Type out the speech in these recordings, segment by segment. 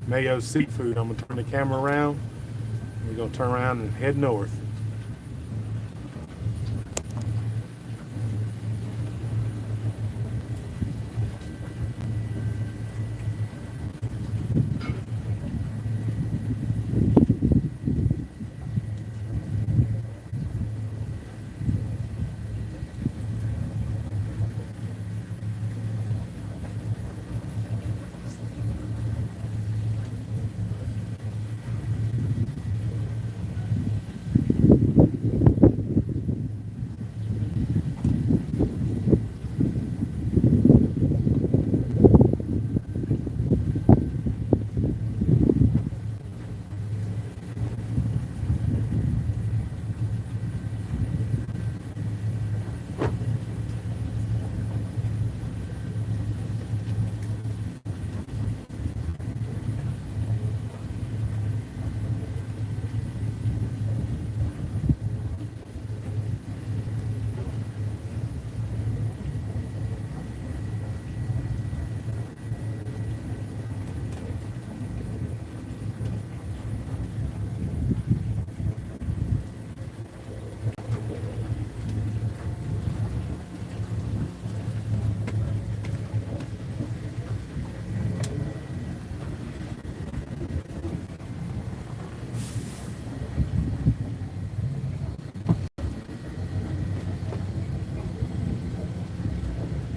Mayo Seafood. I'm gonna turn the camera around. We're gonna turn around and head north.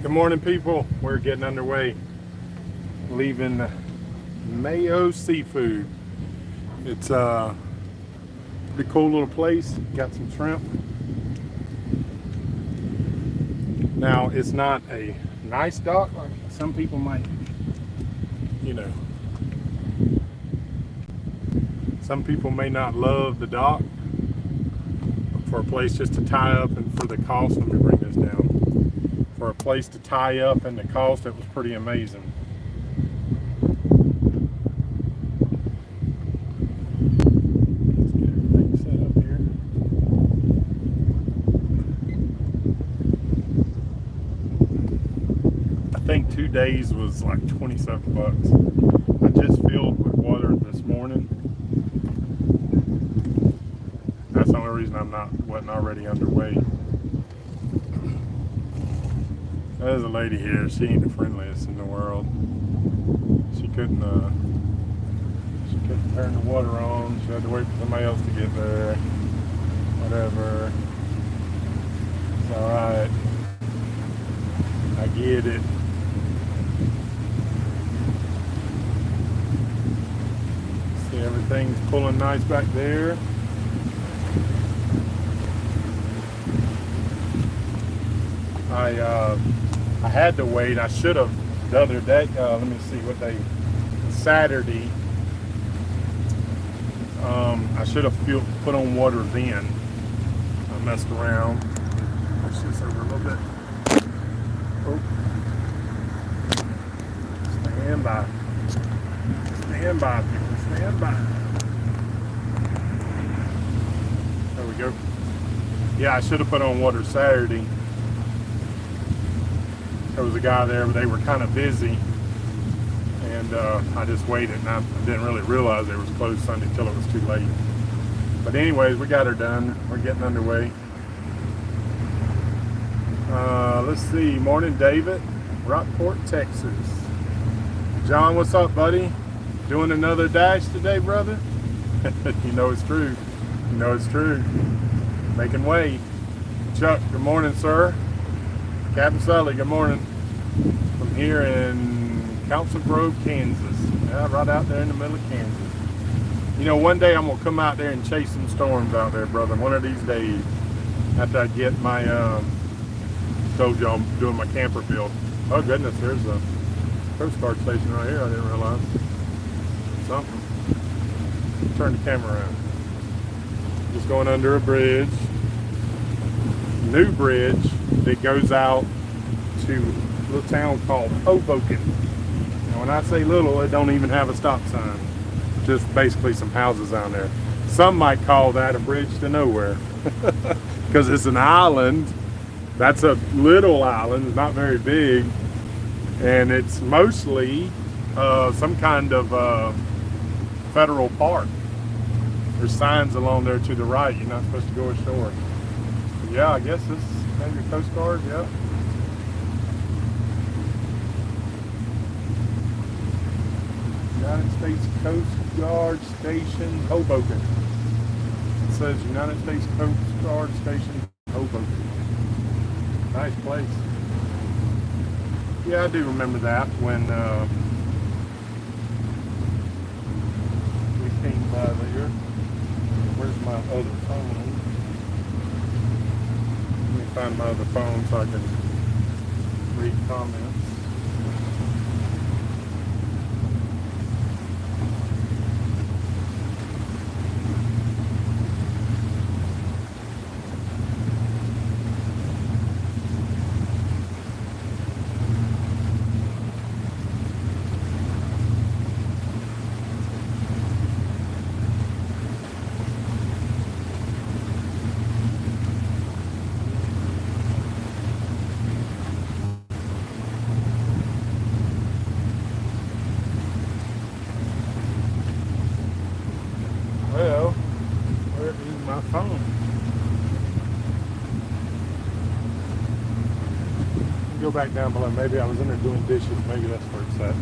Good morning, people. We're getting underway, leaving Mayo Seafood. It's a pretty cool little place. Got some shrimp. Now, it's not a nice dock like some people might, you know. Some people may not love the dock, but for a place just to tie up and for the cost, let me bring this down. For a place to tie up and the cost, it was pretty amazing. Let's get everything set up here. I think 2 days was like 27 bucks. I just filled with water this morning. That's the only reason wasn't already underway. There's a lady here. She ain't the friendliest in the world. She couldn't turn the water on. She had to wait for somebody else to get there. Whatever. It's all right. I get it. See, everything's pulling nice back there. I had to wait. I should have the other day. Let me see what day. Saturday. I should have put on water then. I messed around. Push this over a little bit. Oh. Stand by. Stand by, people. Stand by. There we go. Yeah, I should have put on water Saturday. There was a guy there, but they were kind of busy, and I just waited, and I didn't really realize they was closed Sunday until it was too late. But anyways, we got her done. We're getting underway. Let's see. Morning, David, Rockport, Texas. John, what's up, buddy? Doing another dash today, brother? You know it's true. You know it's true. Making way. Chuck, good morning, sir. Captain Sully, good morning. From here in Council Grove, Kansas. Yeah, right out there in the middle of Kansas. You know, one day I'm going to come out there and chase some storms out there, brother. One of these days, after I get my, told you I'm doing my camper build. Oh, goodness, there's a Coast Guard station right here. I didn't realize. Something. Turn the camera around. Just going under a bridge. New bridge that goes out to a little town called Hoboken. And when I say little, it don't even have a stop sign. Just basically some houses down there. Some might call that a bridge to nowhere because it's an island. That's a little island, it's not very big, and it's mostly some kind of federal park. There's signs along there to the right. You're not supposed to go ashore. But yeah, I guess this is maybe a Coast Guard. Yeah. United States Coast Guard Station, Hoboken. It says United States Coast Guard Station, Hoboken. Nice place. Yeah, I do remember that when we came by there. Where's my other phone? Let me find my other phone so I can read comments. Well, where is my phone? Go back down below. Maybe I was in there doing dishes. Maybe that's where it's at.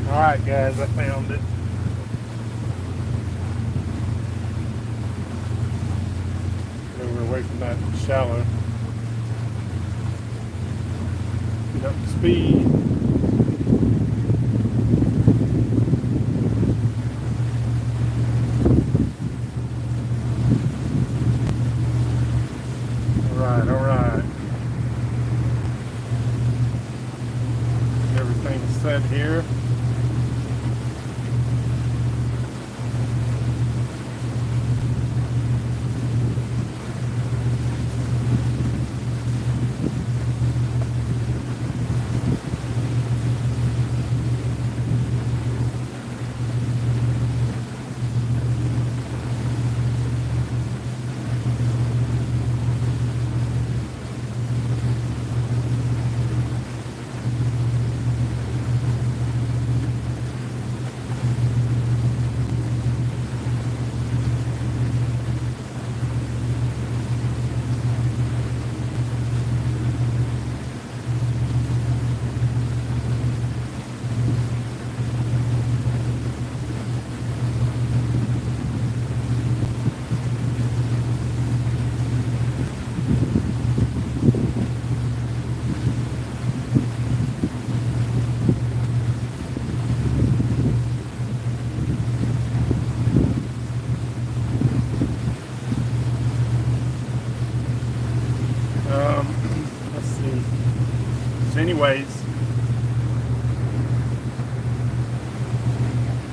Alright guys, I found it. Get over away from that shallow. Get up to speed. Alright. Everything's set here. Let's see. So anyways,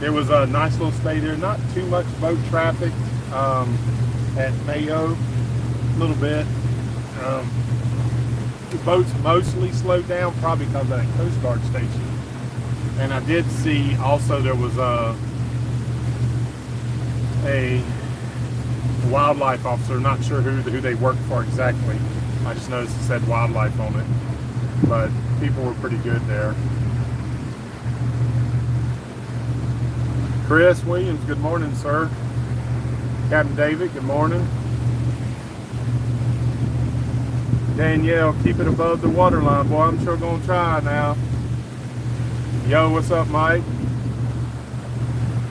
there was a nice little stay there. Not too much boat traffic at Mayo. A little bit. The boats mostly slowed down, probably because of that Coast Guard station. And I did see also there was a wildlife officer. Not sure who they worked for exactly. I just noticed it said wildlife on it. But people were pretty good there. Chris Williams, good morning, sir. Captain David, good morning. Danielle, keep it above the waterline, boy. I'm sure gonna try now. Yo, what's up, Mike?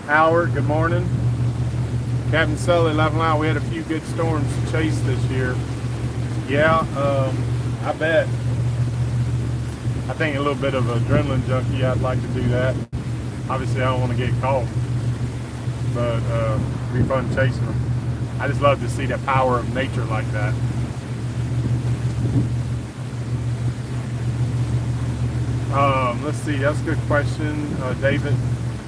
Howard, good morning. Captain Sully, laughing out. We had a few good storms to chase this year. Yeah, I bet. I think a little bit of adrenaline junkie. I'd like to do that. Obviously, I don't want to get caught, but it'd be fun chasing them. I just love to see the power of nature like that. Let's see, that's a good question, David.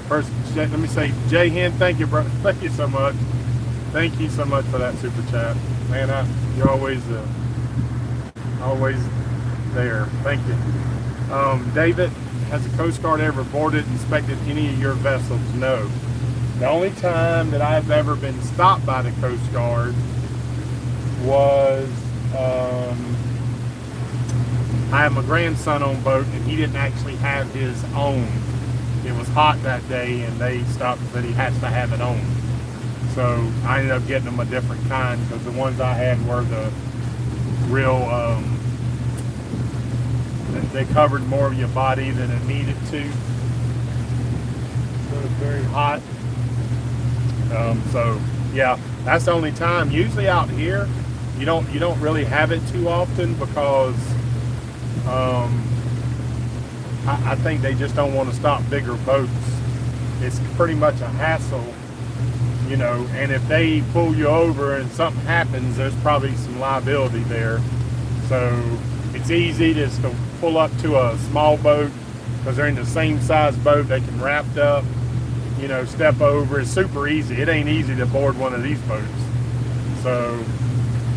First, let me say, Jay Hen, thank you, bro. Thank you so much. Thank you so much for that super chat, man. You're always there. Thank you. David, has the Coast Guard ever boarded, inspected any of your vessels? No. The only time that I've ever been stopped by the Coast Guard was I had my grandson on boat, and he didn't actually have his own. It was hot that day, and they stopped and said he has to have it on. So I ended up getting him a different kind, because the ones I had were the real, they covered more of your body than it needed to. So it was very hot. So yeah, that's the only time. Usually out here, you don't really have it too often, because I think they just don't want to stop bigger boats. It's pretty much a hassle, you know, and if they pull you over and something happens, there's probably some liability there. So it's easy just to pull up to a small boat, because they're in the same size boat. They can wrap up, you know, step over. It's super easy. It ain't easy to board one of these boats. So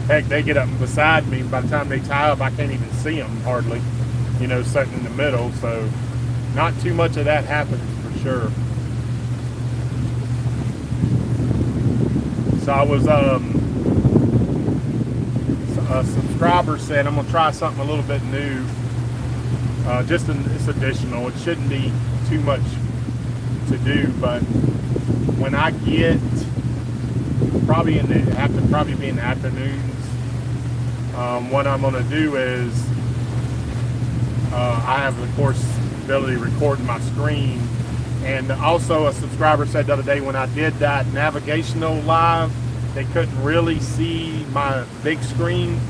heck, they get up beside me. By the time they tie up, I can't even see them hardly, you know, sitting in the middle. So not too much of that happens for sure. So I was, a subscriber said, I'm gonna try something a little bit new. It's additional. It shouldn't be too much to do, but when I get probably be in the afternoons, what I'm going to do is I have, of course, ability to record my screen. And also a subscriber said the other day, when I did that navigational live, they couldn't really see my big screen.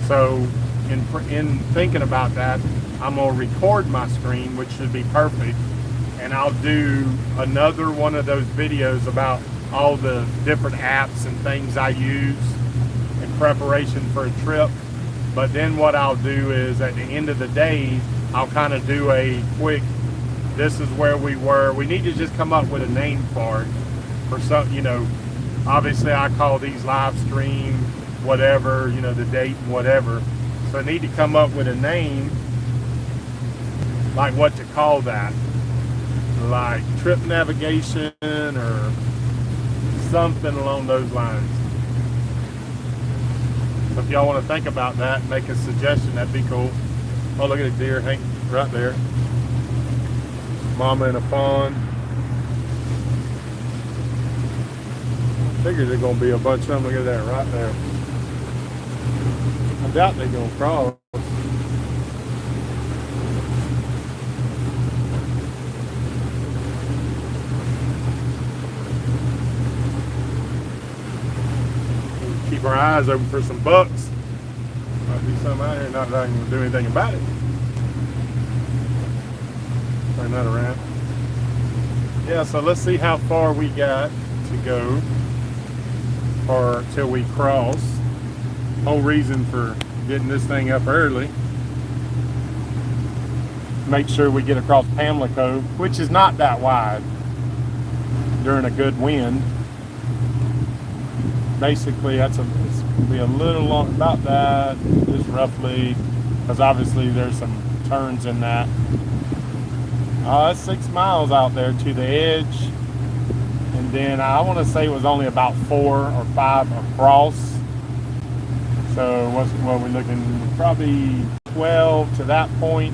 So in thinking about that, I'm going to record my screen, which should be perfect, and I'll do another one of those videos about all the different apps and things I use in preparation for a trip. But then what I'll do is, at the end of the day, I'll kind of do a quick, this is where we were. We need to just come up with a name for it, for some, you know, obviously I call these live stream, whatever, you know, the date and whatever. So I need to come up with a name, like what to call that, like trip navigation or something along those lines. So if y'all want to think about that and make a suggestion, that'd be cool. Oh, look at the deer hanging right there. Mama in a pond. Figures there's gonna be a bunch of them. Look at that right there. I doubt they're gonna cross. Keep our eyes open for some bucks. Might be something out here, not that I can do anything about it. Turn that around. Yeah, so let's see how far we got to go or till we cross. Whole reason for getting this thing up early. Make sure we get across Pamlico, which is not that wide during a good wind. Basically, it's gonna be a little long, about that, just roughly, because obviously there's some turns in that. It's 6 miles out there to the edge, and then I want to say it was only about 4 or 5 across. So what we're looking, probably 12 to that point,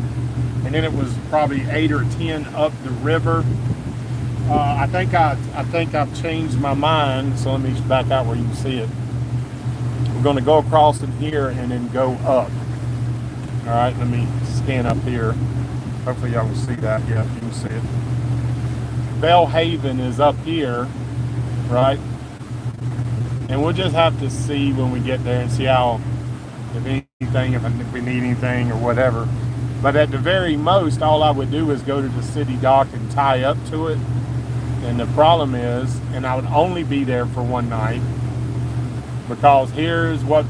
and then it was probably 8 or 10 up the river. I think I've changed my mind, so let me back out where you can see it. We're going to go across in here and then go up. All right, let me scan up here. Hopefully y'all can see that. Yeah, you can see it. Bellhaven is up here, right? And we'll just have to see when we get there and see how, if anything, if we need anything or whatever. But at the very most, all I would do is go to the city dock and tie up to it. And the problem is, and I would only be there for one night, because here's what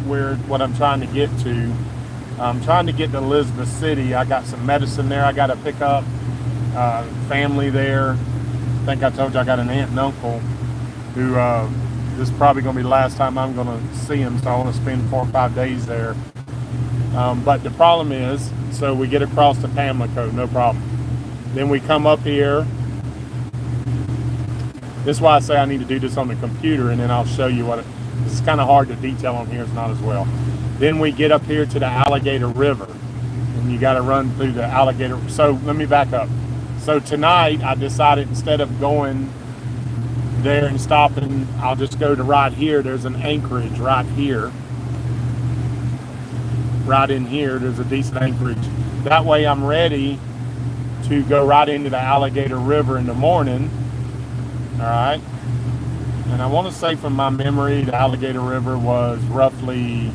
I'm trying to get to. I'm trying to get to Elizabeth City. I got some medicine there I got to pick up. Family there. I think I told you I got an aunt and uncle who this is probably going to be the last time I'm going to see them, so I want to spend 4 or 5 days there. But the problem is, so we get across to Pamlico, no problem. Then we come up here. This is why I say I need to do this on the computer, and then I'll show you what this is kind of hard to detail on here. It's not as well. Then we get up here to the Alligator River, and you got to run through the Alligator. So let me back up. So tonight I decided instead of going there and stopping, I'll just go to right here. There's an anchorage right here. Right in here, there's a decent anchorage. That way I'm ready to go right into the Alligator River in the morning. All right. And I want to say from my memory, the Alligator River was roughly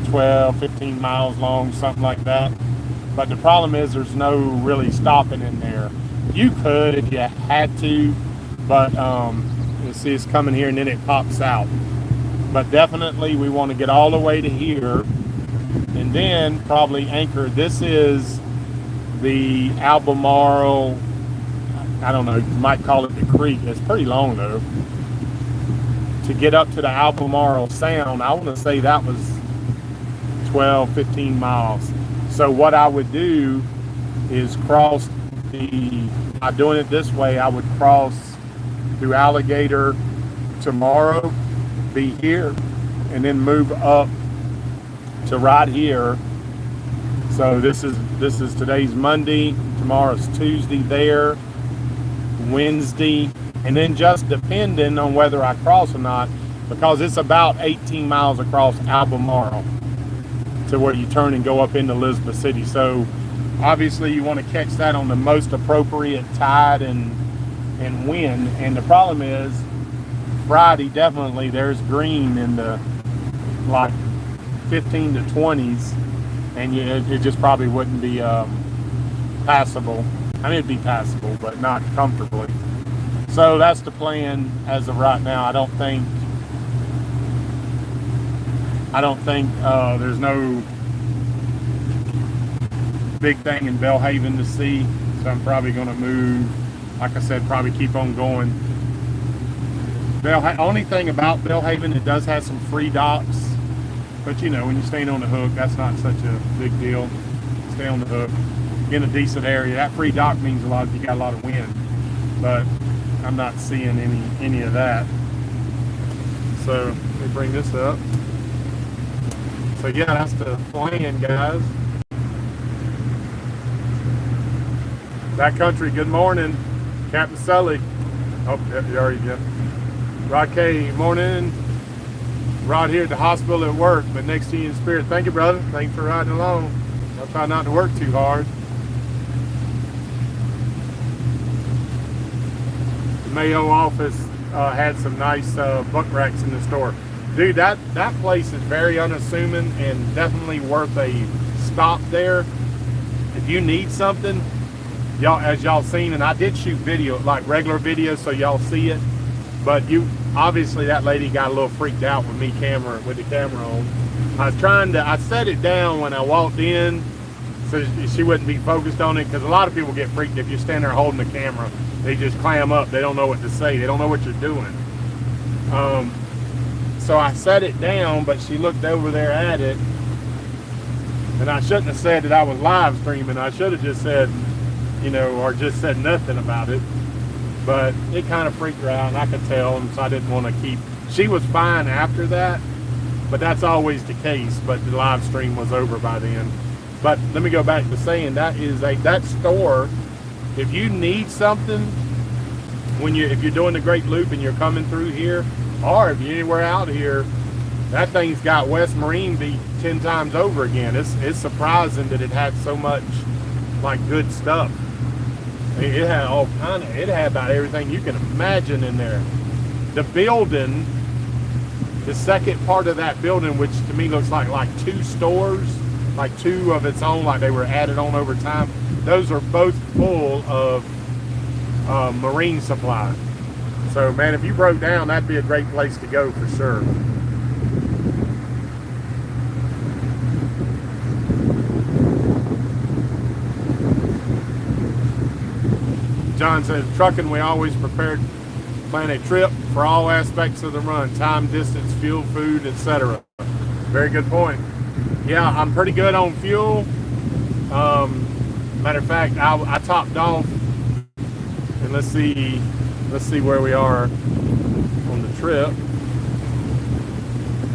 12, 15 miles long, something like that. But the problem is there's no really stopping in there. You could if you had to, but you see it's coming here and then it pops out. But definitely we want to get all the way to here and then probably anchor. This is the Albemarle, I don't know, you might call it the creek. It's pretty long though. To get up to the Albemarle Sound, I want to say that was 12, 15 miles. So what I would do is cross by doing it this way, I would cross through Alligator tomorrow, be here, and then move up to right here. So this is today's Monday, tomorrow's Tuesday there, Wednesday, and then just depending on whether I cross or not, because it's about 18 miles across Albemarle to where you turn and go up into Elizabeth City. So obviously you want to catch that on the most appropriate tide and wind. And the problem is Friday, definitely there's green in the like 15 to 20s, and it just probably wouldn't be passable. I mean, it'd be passable, but not comfortably. So that's the plan as of right now. I don't think there's no big thing in Belhaven to see, so I'm probably going to move, like I said, probably keep on going. Only thing about Belhaven, it does have some free docks, but you know, when you're staying on the hook, that's not such a big deal. Stay on the hook in a decent area. That free dock means a lot if you got a lot of wind, but I'm not seeing any of that. So let me bring this up. So yeah, that's the plan, guys. Backcountry, good morning. Captain Sully. Oh, yeah, you already did. Rod K, morning. Rod here at the hospital at work, but next to you in spirit. Thank you, brother. Thanks for riding along. I'll try not to work too hard. The Mayo office had some nice buck racks in the store. Dude, that place is very unassuming and definitely worth a stop there. If you need something, y'all, as y'all seen, and I did shoot video, like regular video, so y'all see it. But obviously that lady got a little freaked out with the camera on. I set it down when I walked in so she wouldn't be focused on it, because a lot of people get freaked if you stand there holding the camera. They just clam up. They don't know what to say. They don't know what you're doing. So I set it down, but she looked over there at it, and I shouldn't have said that I was live streaming. I should have just said, you know, or just said nothing about it. But it kind of freaked her out, and I could tell, and so I didn't want to keep. She was fine after that, but that's always the case. But the live stream was over by then. But let me go back to saying that store. If you need something if you're doing the Great Loop and you're coming through here, or if you're anywhere out here, that thing's got West Marine beat 10 times over again. It's surprising that it had so much like good stuff. It had all kind of. It had about everything you can imagine in there. The building, the second part of that building, which to me looks like two stores, like two of its own, like they were added on over time. Those are both full of marine supply. So man, if you broke down, that'd be a great place to go for sure. John says, trucking, we always prepared plan a trip for all aspects of the run, time, distance, fuel, food, etc. Very good point. Yeah, I'm pretty good on fuel. Matter of fact, I topped off, and let's see where we are on the trip.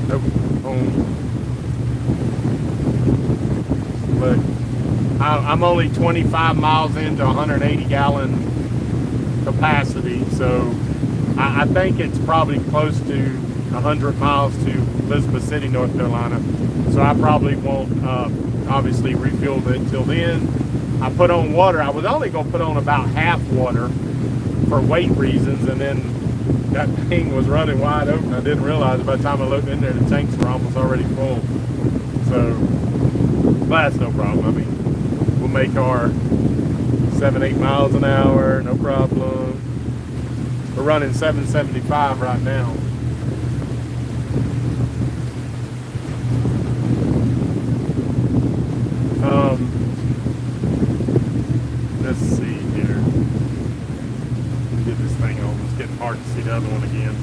Nope. Look, I'm only 25 miles into 180 gallon capacity, so I think it's probably close to 100 miles to Elizabeth City, North Carolina. So I probably won't obviously refuel it till then. I put on water. I was only going to put on about half water for weight reasons, and then that thing was running wide open. I didn't realize by the time I looked in there, the tanks were almost already full. So, but that's no problem. I mean, we'll make our 7-8 miles an hour, no problem. We're running 775 right now. Let's see here. Get this thing on. It's getting hard to see the other one again.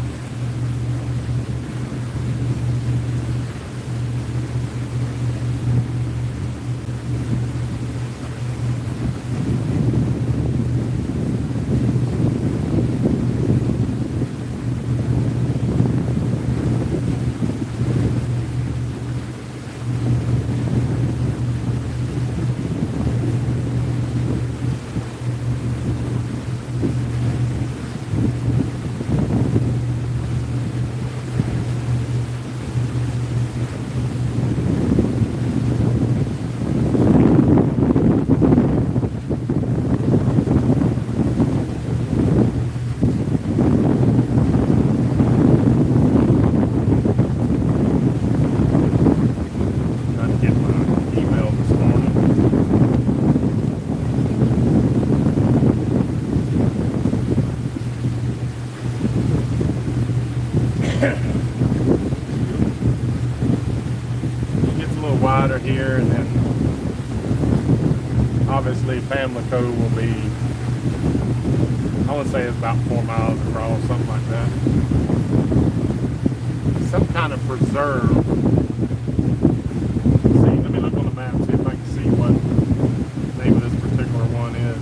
Wider here, and then obviously Pamlico will be, I want to say it's about 4 miles across, something like that. Some kind of preserve. Let's see, let me look on the map, see if I can see what the name of this particular one is.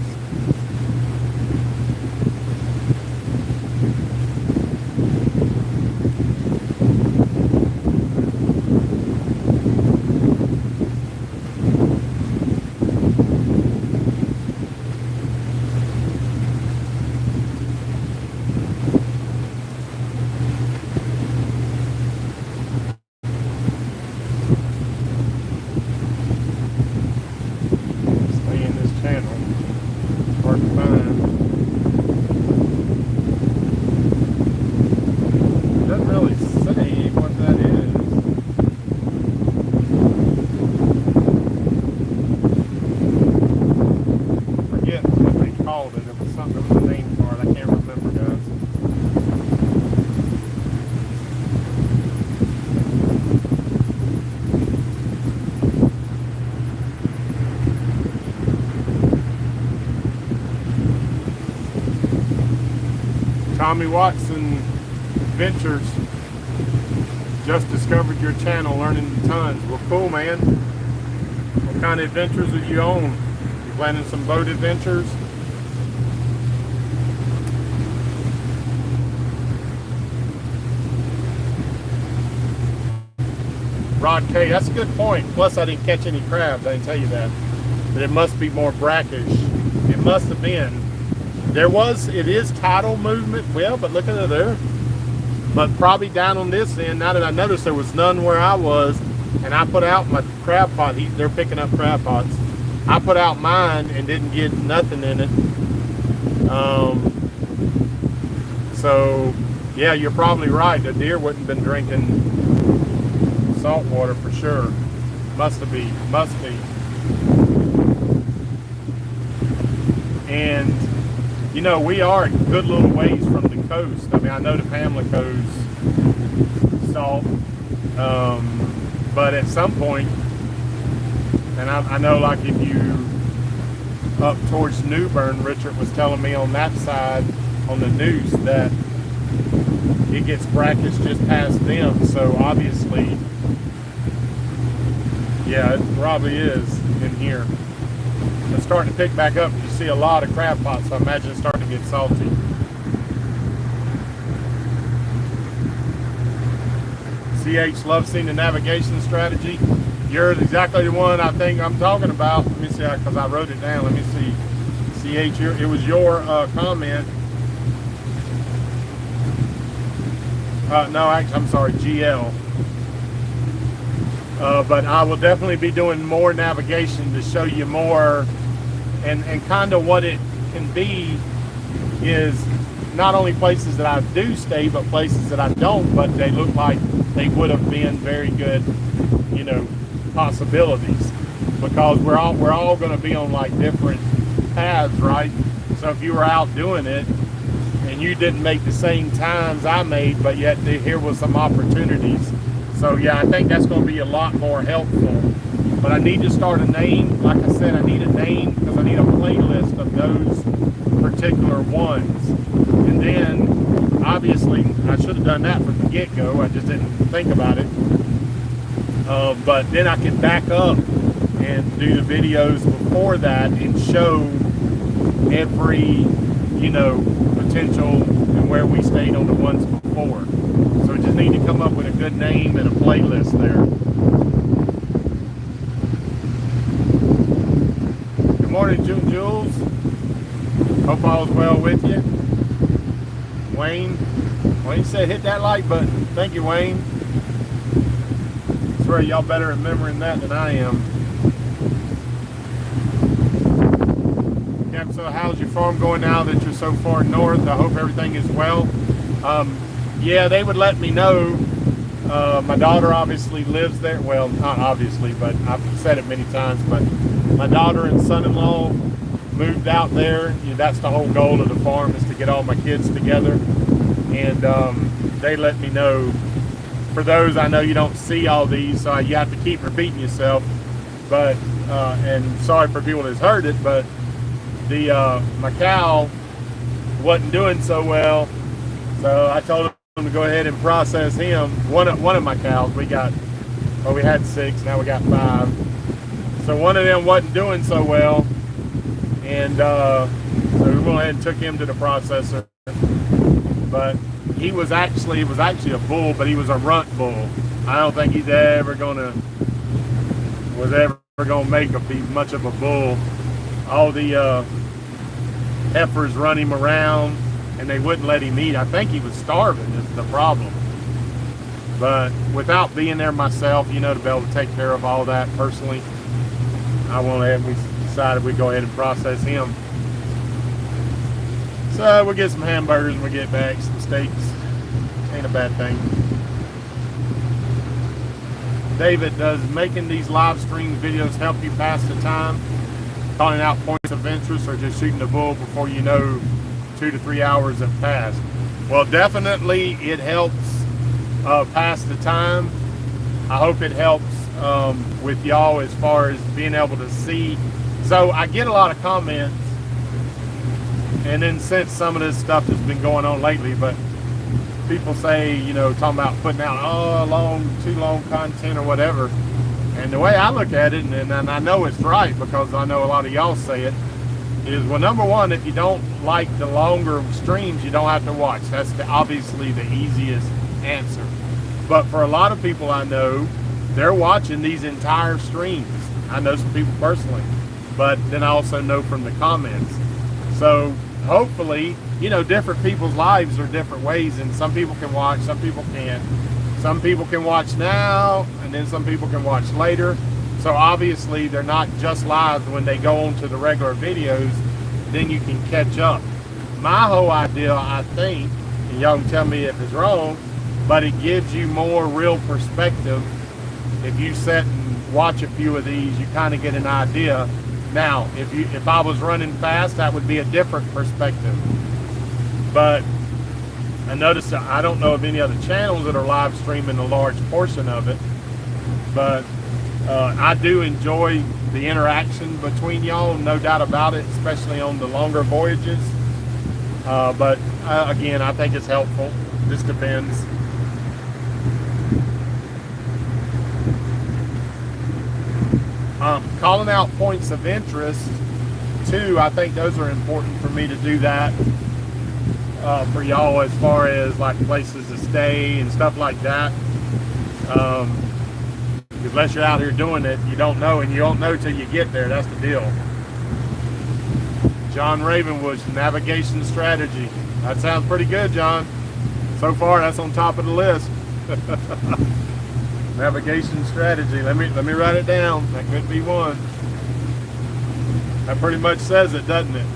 Tommy Watson Ventures just discovered your channel, learning tons. Well, cool, man. What kind of adventures are you on? You planning some boat adventures? Rod K, that's a good point. Plus, I didn't catch any crabs. I didn't tell you that. But it must be more brackish. It must have been. It is tidal movement, well, but look at it there. But probably down on this end, now that I noticed there was none where I was, and I put out my crab pot, they're picking up crab pots. I put out mine and didn't get nothing in it. So, yeah, you're probably right. The deer wouldn't have been drinking salt water for sure. Must be. And you know, we are a good little ways from the coast. I mean, I know the Pamlico's salt, but at some point, and I know, like, if you up towards New Bern. Richard was telling me on that side, on the news, that it gets brackish just past them. So obviously, yeah, it probably is in here. It's starting to pick back up. You see a lot of crab pots, so I imagine it's starting to get salty. CH loves seeing the navigation strategy. You're exactly the one I think I'm talking about. Let me see, because I wrote it down. Let me see. CH, it was your comment. No, actually, I'm sorry, GL. But I will definitely be doing more navigation to show you more, and kind of what it can be is not only places that I do stay, but places that I don't, but they look like they would have been very good, you know, possibilities, because we're all going to be on like different paths, right? So if you were out doing it and you didn't make the same times I made, but yet here was some opportunities. So yeah, I think that's going to be a lot more helpful. But I need to start a name. Like I said, I need a name because I need a playlist of those particular ones. And then obviously I should have done that from the get-go. I just didn't think about it. But then I can back up and do the videos before that and show every, you know, potential and where we stayed on the ones before. So we just need to come up with a good name and a playlist there. Good morning, Jules. Hope all is well with you. Wayne said hit that like button. Thank you, Wayne. I swear y'all better remembering that than I am. Yep, so how's your farm going now that you're so far north? I hope everything is well. Yeah, they would let me know. My daughter obviously lives there. Well, not obviously, but I've said it many times, but my daughter and son-in-law moved out there. You know, that's the whole goal of the farm, is to get all my kids together. And they let me know. For those, I know you don't see all these, so you have to keep repeating yourself. But, and sorry for people that's heard it, but my cow wasn't doing so well. So I told them to go ahead and process him. One of my cows, we had 6, now we got 5. So one of them wasn't doing so well. And so we went ahead and took him to the processor. But it was actually a bull, but he was a runt bull. I don't think he's ever gonna be much of a bull. All the heifers run him around and they wouldn't let him eat. I think he was starving is the problem. But without being there myself, you know, to be able to take care of all that personally, we decided we'd go ahead and process him. So we'll get some hamburgers when we get back, some steaks. Ain't a bad thing. David, does making these live stream videos help you pass the time? Calling out points of interest, or just shooting the bull before you know 2 to 3 hours have passed? Well, definitely it helps pass the time. I hope it helps with y'all as far as being able to see. So I get a lot of comments, and then since some of this stuff has been going on lately, but people say, you know, talking about putting out too long content or whatever. And the way I look at it, and I know it's right because I know a lot of y'all say it, is, well, number one, if you don't like the longer streams, you don't have to watch. That's obviously the easiest answer. But for a lot of people I know, they're watching these entire streams. I know some people personally, but then I also know from the comments. So hopefully, you know, different people's lives are different ways, and some people can watch, some people can't. Some people can watch now, and then some people can watch later. So obviously they're not just live when they go on to the regular videos, then you can catch up. My whole idea, I think, and y'all can tell me if it's wrong, but it gives you more real perspective. If you sit and watch a few of these, you kind of get an idea. Now, if I was running fast, that would be a different perspective. But I noticed that I don't know of any other channels that are live streaming a large portion of it. But I do enjoy the interaction between y'all, no doubt about it, especially on the longer voyages. But again, I think it's helpful. Just depends. Calling out points of interest too, I think those are important for me to do that for y'all, as far as like places to stay and stuff like that. Unless you're out here doing it, you don't know, and you don't know till you get there. That's the deal. John Ravenwood's navigation strategy. That sounds pretty good, John. So far, that's on top of the list. Navigation strategy. Let me write it down. That could be one. That pretty much says it, doesn't it?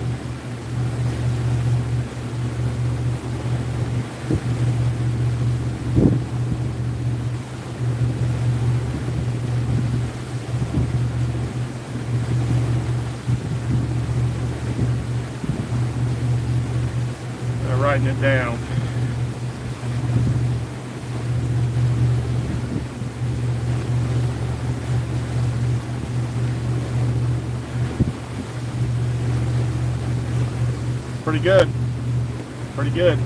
I'm writing it down. Pretty good. Pretty good.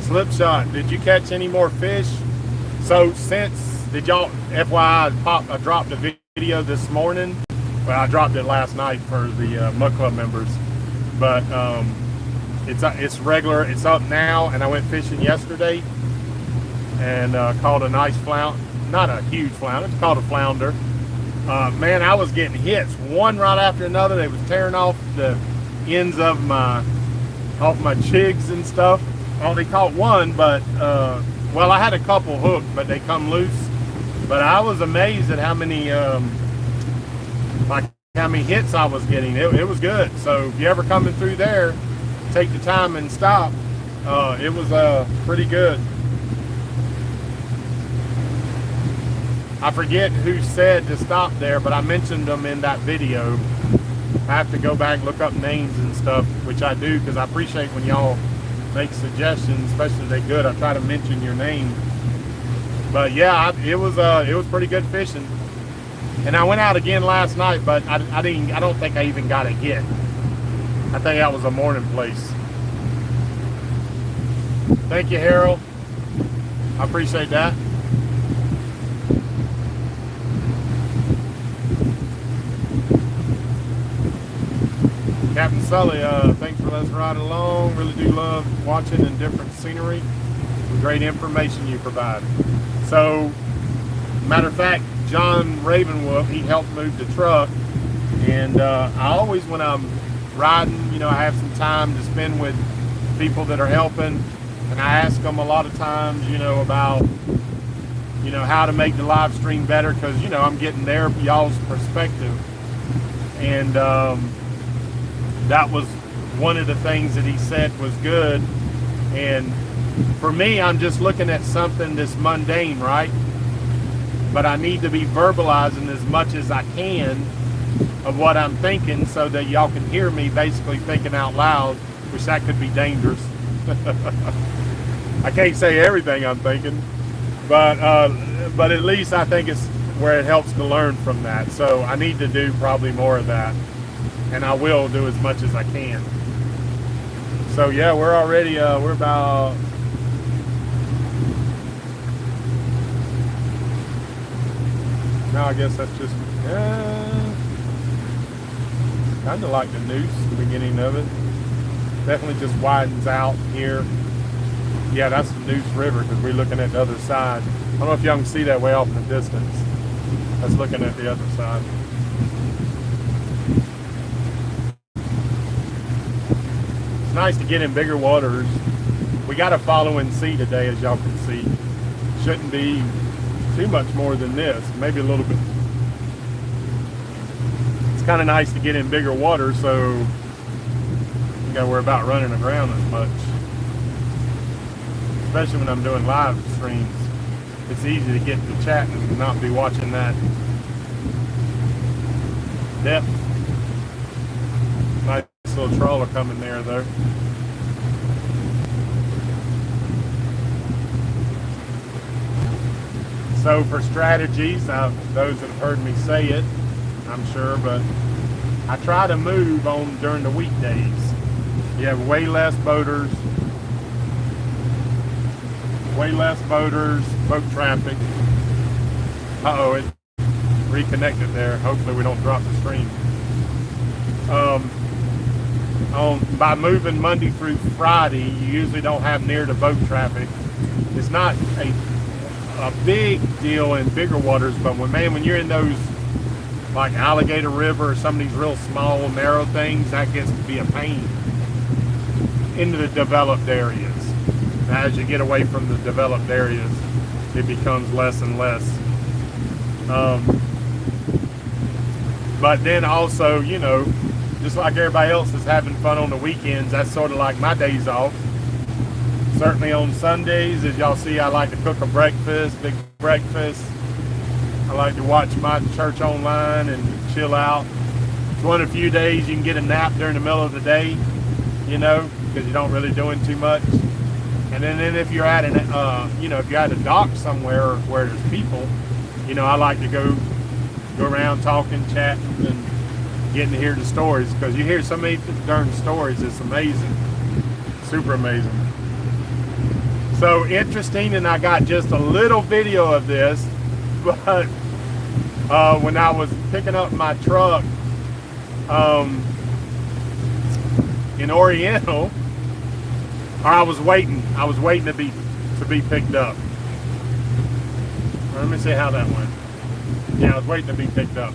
Slip shot. Did you catch any more fish? So did y'all, FYI, I dropped a video this morning. Well, I dropped it last night for the Mud Club members. But it's regular. It's up now, and I went fishing yesterday and caught a nice flounder. Not a huge flounder. It's called a flounder. Man, I was getting hits one right after another. They was tearing off the ends of my jigs and stuff. Oh, they caught one, but well, I had a couple hooked, but they come loose. But I was amazed at how many hits I was getting. It was good. So if you ever coming through there, take the time and stop. It was pretty good. I forget who said to stop there, but I mentioned them in that video. I have to go back, look up names and stuff, which I do because I appreciate when y'all make suggestions, especially if they're good. I try to mention your name. But yeah, it was pretty good fishing. And I went out again last night, but I don't think I even got a hit. I think that was a morning place. Thank you, Harold. I appreciate that. Captain Sully, thanks for letting us ride along. Really do love watching and different scenery. Great information you provide. So, matter of fact, John Ravenwood, he helped move the truck. And I always, when I'm riding, I have some time to spend with people that are helping. And I ask them a lot of times, about, how to make the live stream better. Because, I'm getting y'all's perspective. And that was one of the things that he said was good. And for me, I'm just looking at something that's mundane, right? But I need to be verbalizing as much as I can of what I'm thinking so that y'all can hear me basically thinking out loud, which that could be dangerous. I can't say everything I'm thinking, but at least I think it's where it helps to learn from that. So I need to do probably more of that. And I will do as much as I can. So yeah, we're already, we're about, now I guess that's just, kind of like the noose, the beginning of it. Definitely just widens out here. Yeah, that's the Noose River because we're looking at the other side. I don't know if y'all can see that way off in the distance. That's looking at the other side. It's nice to get in bigger waters. We got a following sea today, as y'all can see. Shouldn't be too much more than this, maybe a little bit. It's kind of nice to get in bigger water, so you gotta worry about running aground as much. Especially when I'm doing live streams. It's easy to get to chatting and not be watching that depth. Nice little trawler coming there though. So for strategies, those that have heard me say it, I'm sure, but I try to move on during the weekdays. You have way less boaters, boat traffic. Uh-oh, it reconnected there. Hopefully we don't drop the stream. By moving Monday through Friday, you usually don't have near the boat traffic. It's not a big deal in bigger waters, but when you're in those like Alligator River or some of these real small, narrow things, that gets to be a pain into the developed areas. As you get away from the developed areas, it becomes less and less. But then also, you know, just like everybody else is having fun on the weekends, that's sort of like my days off. Certainly on Sundays, as y'all see, I like to cook a breakfast, big breakfast. I like to watch my church online and chill out. It's one of the few days you can get a nap during the middle of the day, you know, because you don't really doing too much. And then if you're at if you're at a dock somewhere where there's people, you know, I like to go around talking, chatting, and getting to hear the stories, because you hear so many darn stories. It's amazing, super amazing. So interesting, and I got just a little video of this, but when I was picking up my truck in Oriental, or I was waiting to be picked up. Let me see how that went. Yeah, I was waiting to be picked up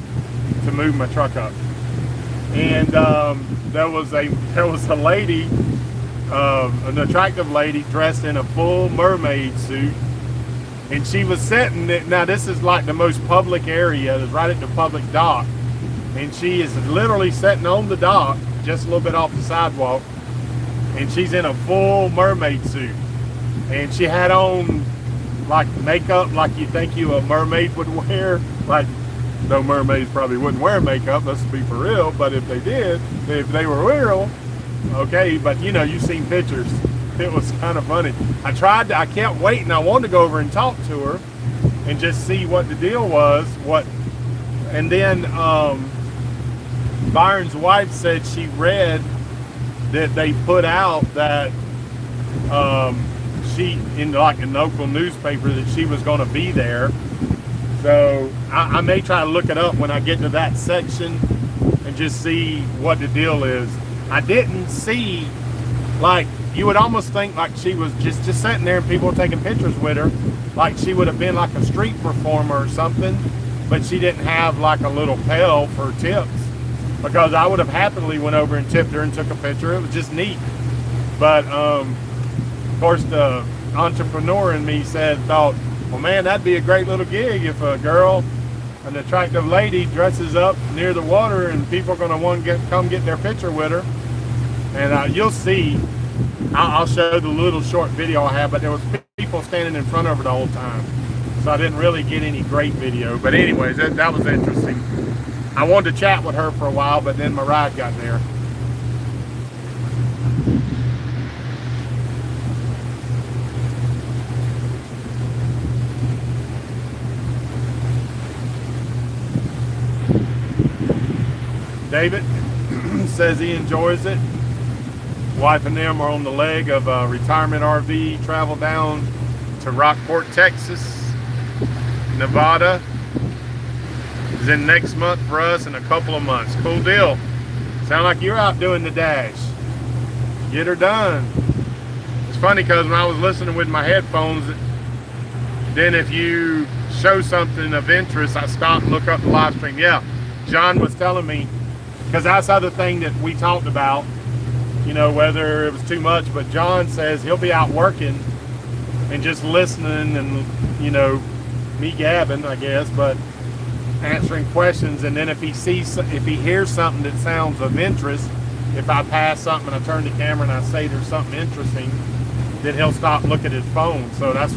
to move my truck up, and there was a lady, an attractive lady dressed in a full mermaid suit, and she was sitting. Now this is like the most public area, it's right at the public dock, and she is literally sitting on the dock, just a little bit off the sidewalk, and she's in a full mermaid suit, and she had on like makeup like you think a mermaid would wear. Like, no, mermaids probably wouldn't wear makeup, let's be for real, but if they did, if they were real, okay, but you know, you've seen pictures. It was kind of funny. I kept waiting. I wanted to go over and talk to her and just see what the deal was. And then Byron's wife said she read that they put out that she, in like a local newspaper, that she was going to be there. So I may try to look it up when I get to that section and just see what the deal is. I didn't see, like, you would almost think like she was just sitting there and people were taking pictures with her, like she would have been like a street performer or something, but she didn't have like a little pail for tips, because I would have happily went over and tipped her and took a picture. It was just neat. But of course the entrepreneur in me thought, well, man, that'd be a great little gig if a girl, an attractive lady, dresses up near the water and people are going to want to come get their picture with her. And you'll see, I'll show the little short video I have, but there was people standing in front of her the whole time. So I didn't really get any great video. But anyways, that was interesting. I wanted to chat with her for a while, but then my ride got there. David says he enjoys it. Wife and them are on the leg of a retirement RV travel down to Rockport, Texas. Nevada is in next month for us, in a couple of months. Cool deal. Sound like you're out doing the dash. Get her done. It's funny because when I was listening with my headphones, then if you show something of interest, I stop and look up the live stream. Yeah, John was telling me, because that's the other thing that we talked about, you know, whether it was too much, but John says he'll be out working and just listening and, you know, me gabbing, I guess, but answering questions. And then if he hears something that sounds of interest, if I pass something and I turn the camera and I say there's something interesting, then he'll stop and look at his phone. So that's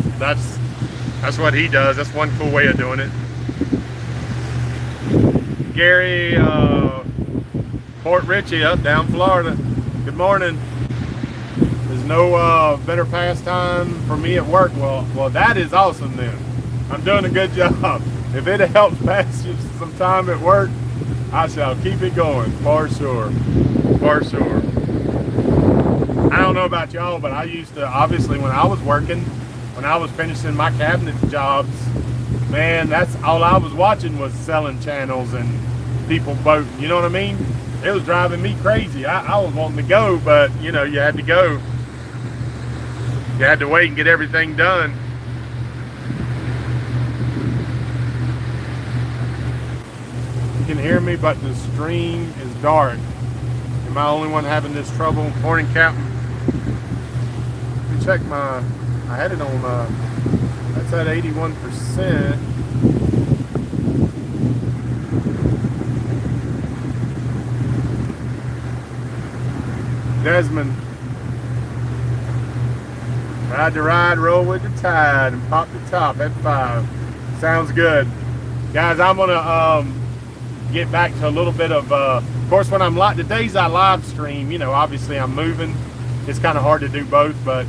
what he does. That's one cool way of doing it. Gary, Port Richey, up down Florida. Good morning. There's no better pastime for me at work. Well, that is awesome then. I'm doing a good job. If it helps pass you some time at work, I shall keep it going, for sure. For sure. I don't know about y'all, but I used to, obviously when I was working, when I was finishing my cabinet jobs, man, that's all I was watching was selling channels and people boating. You know what I mean? It was driving me crazy. I was wanting to go, but you know, you had to go. You had to wait and get everything done. You can hear me, but the stream is dark. Am I the only one having this trouble? Morning, Captain. Let me check my, I had it on, that's at 81%. Desmond. Ride the ride, roll with the tide, and pop the top at 5. Sounds good. Guys, I'm gonna get back to a little bit of course, when I'm the days I live stream, you know, obviously I'm moving. It's kind of hard to do both, but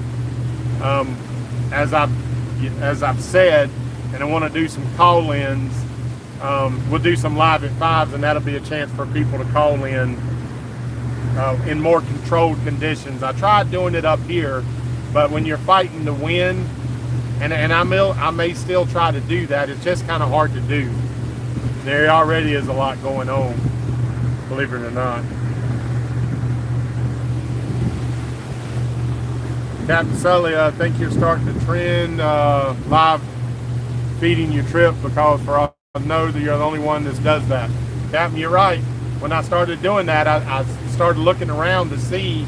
as I've said, and I want to do some call-ins, we'll do some live at 5s, and that'll be a chance for people to call in more controlled conditions. I tried doing it up here, but when you're fighting the wind, and I may still try to do that, it's just kind of hard to do. There already is a lot going on, believe it or not. Captain Sully, I think you're starting to trend live feeding your trip, because for all I know that you're the only one that does that. Captain, you're right. When I started doing that, I started looking around to see,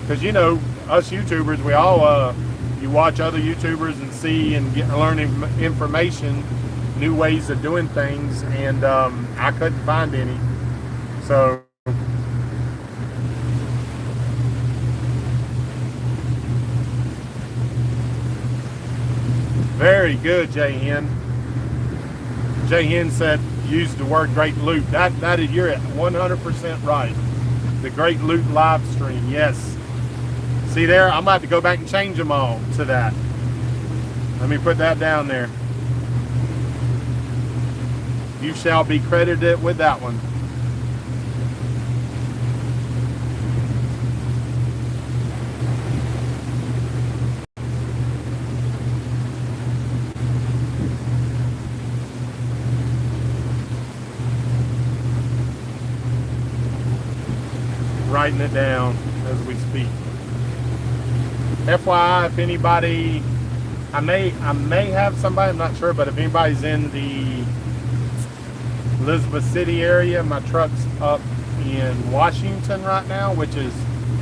because you know, us YouTubers, we all you watch other YouTubers and see and learn information, new ways of doing things, and I couldn't find any. So very good, Jay Hen. Jay Hen said, use the word great loot. That is, you're at 100% right. The great loot live stream, yes. See there, I'm about to go back and change them all to that. Let me put that down there. You shall be credited with that one. Writing it down as we speak. FYI, if anybody, I may have somebody, I'm not sure, but if anybody's in the Elizabeth City area, my truck's up in Washington right now, which is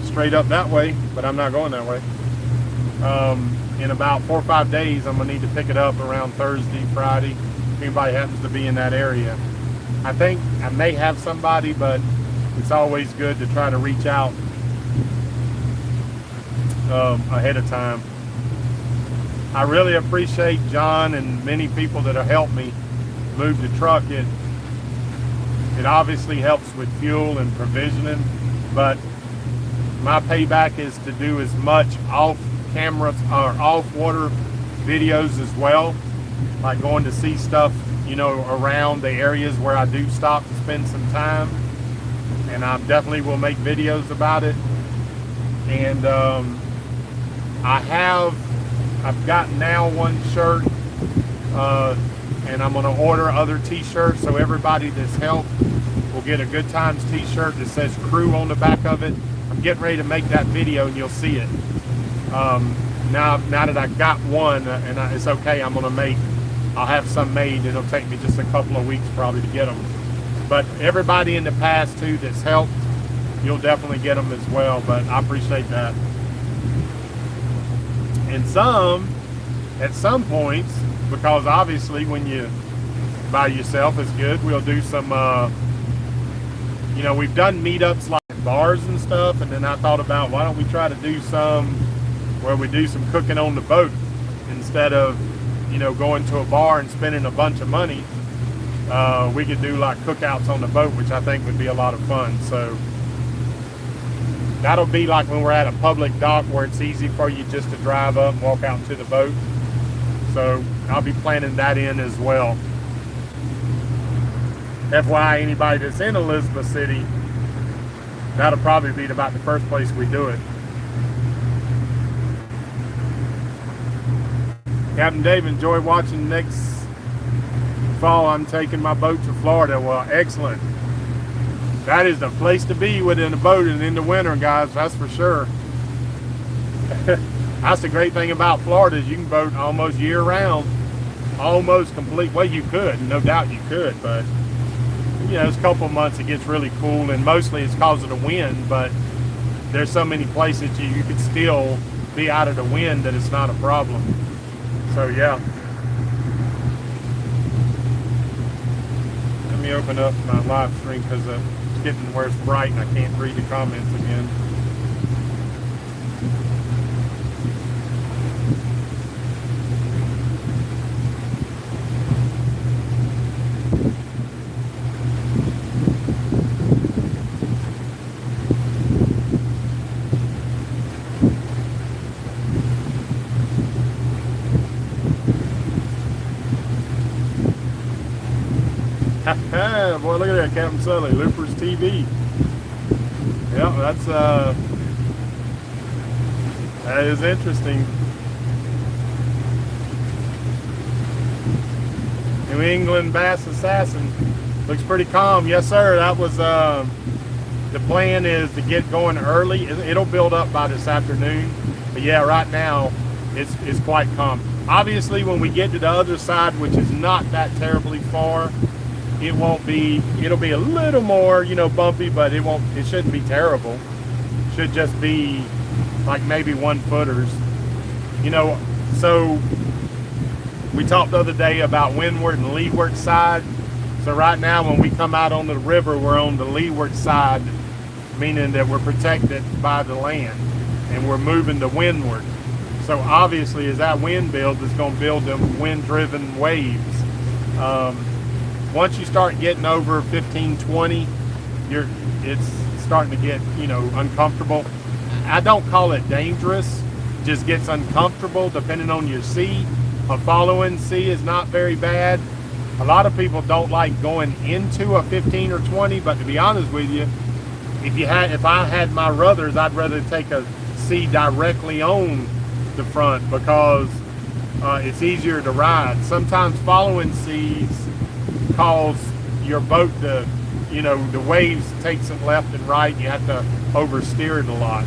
straight up that way, but I'm not going that way. In about 4 or 5 days, I'm gonna need to pick it up around Thursday, Friday, if anybody happens to be in that area. I think I may have somebody, but it's always good to try to reach out ahead of time. I really appreciate John and many people that have helped me move the truck. It obviously helps with fuel and provisioning, but my payback is to do as much off camera or off water videos as well, like going to see stuff, you know, around the areas where I do stop to spend some time, and I definitely will make videos about it. And I've got now one shirt, and I'm going to order other t-shirts, so everybody that's helped will get a Good Times t-shirt that says crew on the back of it. I'm getting ready to make that video, and you'll see it. Now that I got one, and it's okay, I'll have some made. It'll take me just a couple of weeks probably to get them. But everybody in the past too that's helped, you'll definitely get them as well, but I appreciate that. And at some points, because obviously when you by yourself is good, we'll do some, you know, we've done meetups like bars and stuff, and then I thought about, why don't we try to do some where we do some cooking on the boat instead of, you know, going to a bar and spending a bunch of money. We could do like cookouts on the boat, which I think would be a lot of fun. So that'll be like when we're at a public dock where it's easy for you just to drive up and walk out to the boat. So I'll be planning that in as well. FYI, anybody that's in Elizabeth City, that'll probably be about the first place we do it. Captain Dave, enjoy watching next fall. I'm taking my boat to Florida. Well, excellent. That is the place to be within a boat and in the winter, guys, that's for sure. That's the great thing about Florida is you can boat almost year round, almost complete. Well, you could, no doubt you could, but you know, it's a couple of months it gets really cool, and mostly it's because of the wind, but there's so many places you could still be out of the wind that it's not a problem. So yeah. Let me open up my live stream because it's getting where it's bright and I can't read the comments again. Boy, look at that, Captain Sully, Loopers TV. Yeah, that is interesting. New England Bass Assassin looks pretty calm. Yes, sir. That was the plan is to get going early. It'll build up by this afternoon, but yeah, right now it's quite calm. Obviously, when we get to the other side, which is not that terribly far, it'll be a little more, you know, bumpy, but it shouldn't be terrible. Should just be like maybe 1 footers, you know. So we talked the other day about windward and leeward side. So right now when we come out on the river, we're on the leeward side, meaning that we're protected by the land and we're moving to windward. So obviously as that wind builds, it's going to build them wind-driven waves. Once you start getting over 15, 20, it's starting to get, you know, uncomfortable. I don't call it dangerous, just gets uncomfortable depending on your sea. A following sea is not very bad. A lot of people don't like going into a 15 or 20, but to be honest with you, if I had my ruthers, I'd rather take a sea directly on the front because it's easier to ride. Sometimes following seas cause your boat to, you know, the waves takes it left and right. You have to oversteer it a lot.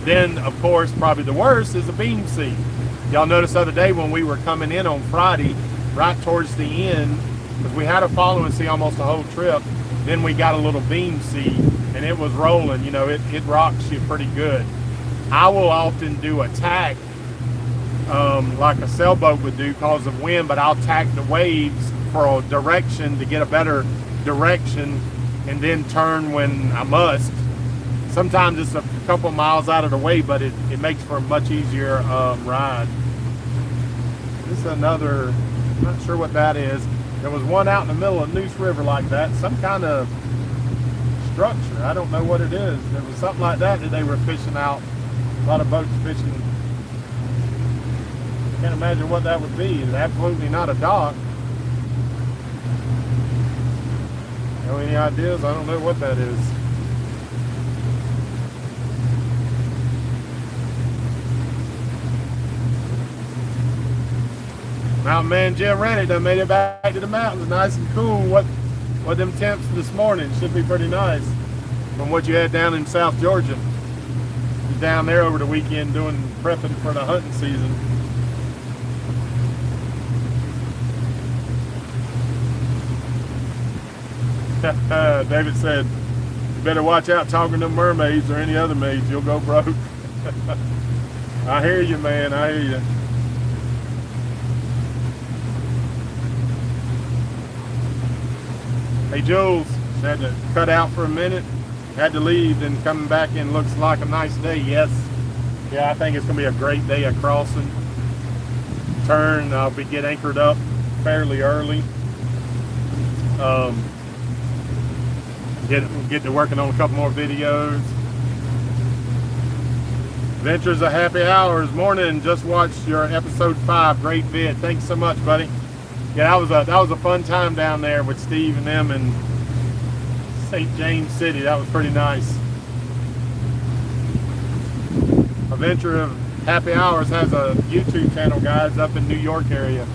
Then, of course, probably the worst is a beam sea. Y'all noticed the other day when we were coming in on Friday, right towards the end, because we had a following sea almost the whole trip, then we got a little beam sea, and it was rolling. You know, it rocks you pretty good. I will often do a tack, like a sailboat would do because of wind, but I'll tack the waves for a direction to get a better direction and then turn when I must. Sometimes it's a couple miles out of the way, but it makes for a much easier ride. This is another, I'm not sure what that is. There was one out in the middle of Neuse River like that, some kind of structure. I don't know what it is. There was something like that they were fishing out. A lot of boats fishing. Can't imagine what that would be. It's absolutely not a dock. Know any ideas? I don't know what that is. Mountain Man Jim Rannick done made it back to the mountains. Nice and cool. What them temps this morning should be pretty nice from what you had down in South Georgia. He's down there over the weekend doing prepping for the hunting season. David said, you better watch out talking to mermaids or any other maids, you'll go broke. I hear you, man, I hear you. Hey Jules, had to cut out for a minute, had to leave, then coming back in looks like a nice day. Yes, yeah, I think it's gonna be a great day of crossing. Turn, I'll get anchored up fairly early. Get to working on a couple more videos. Adventures of Happy Hours. Morning. Just watched your episode 5. Great vid. Thanks so much, buddy. Yeah, that was a fun time down there with Steve and them in St. James City. That was pretty nice. Adventure of Happy Hours has a YouTube channel, guys, up in New York area.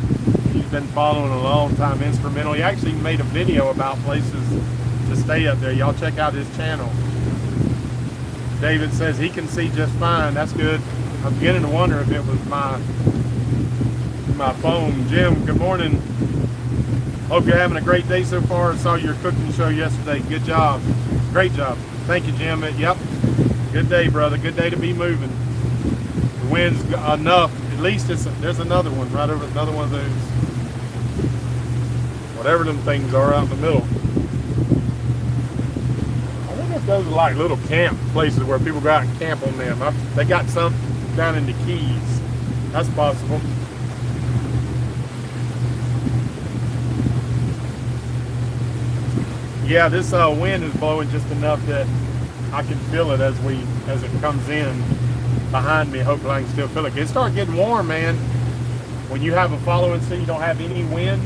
He's been following a long time. Instrumental. He actually made a video about places to stay up there. Y'all check out his channel. David says he can see just fine. That's good. I'm beginning to wonder if it was my phone. Jim, good morning. Hope you're having a great day so far. I saw your cooking show yesterday. Good job. Great job. Thank you, Jim. Yep. Good day, brother. Good day to be moving. The wind's enough. At least there's another one right over, another one of those. Whatever them things are out in the middle. I wonder if those are like little camp places where people go out and camp on them. They got some down in the Keys. That's possible. Yeah, this wind is blowing just enough that I can feel it as it comes in behind me. Hopefully I can still feel it. It starts getting warm, man. When you have a following sea, you don't have any wind.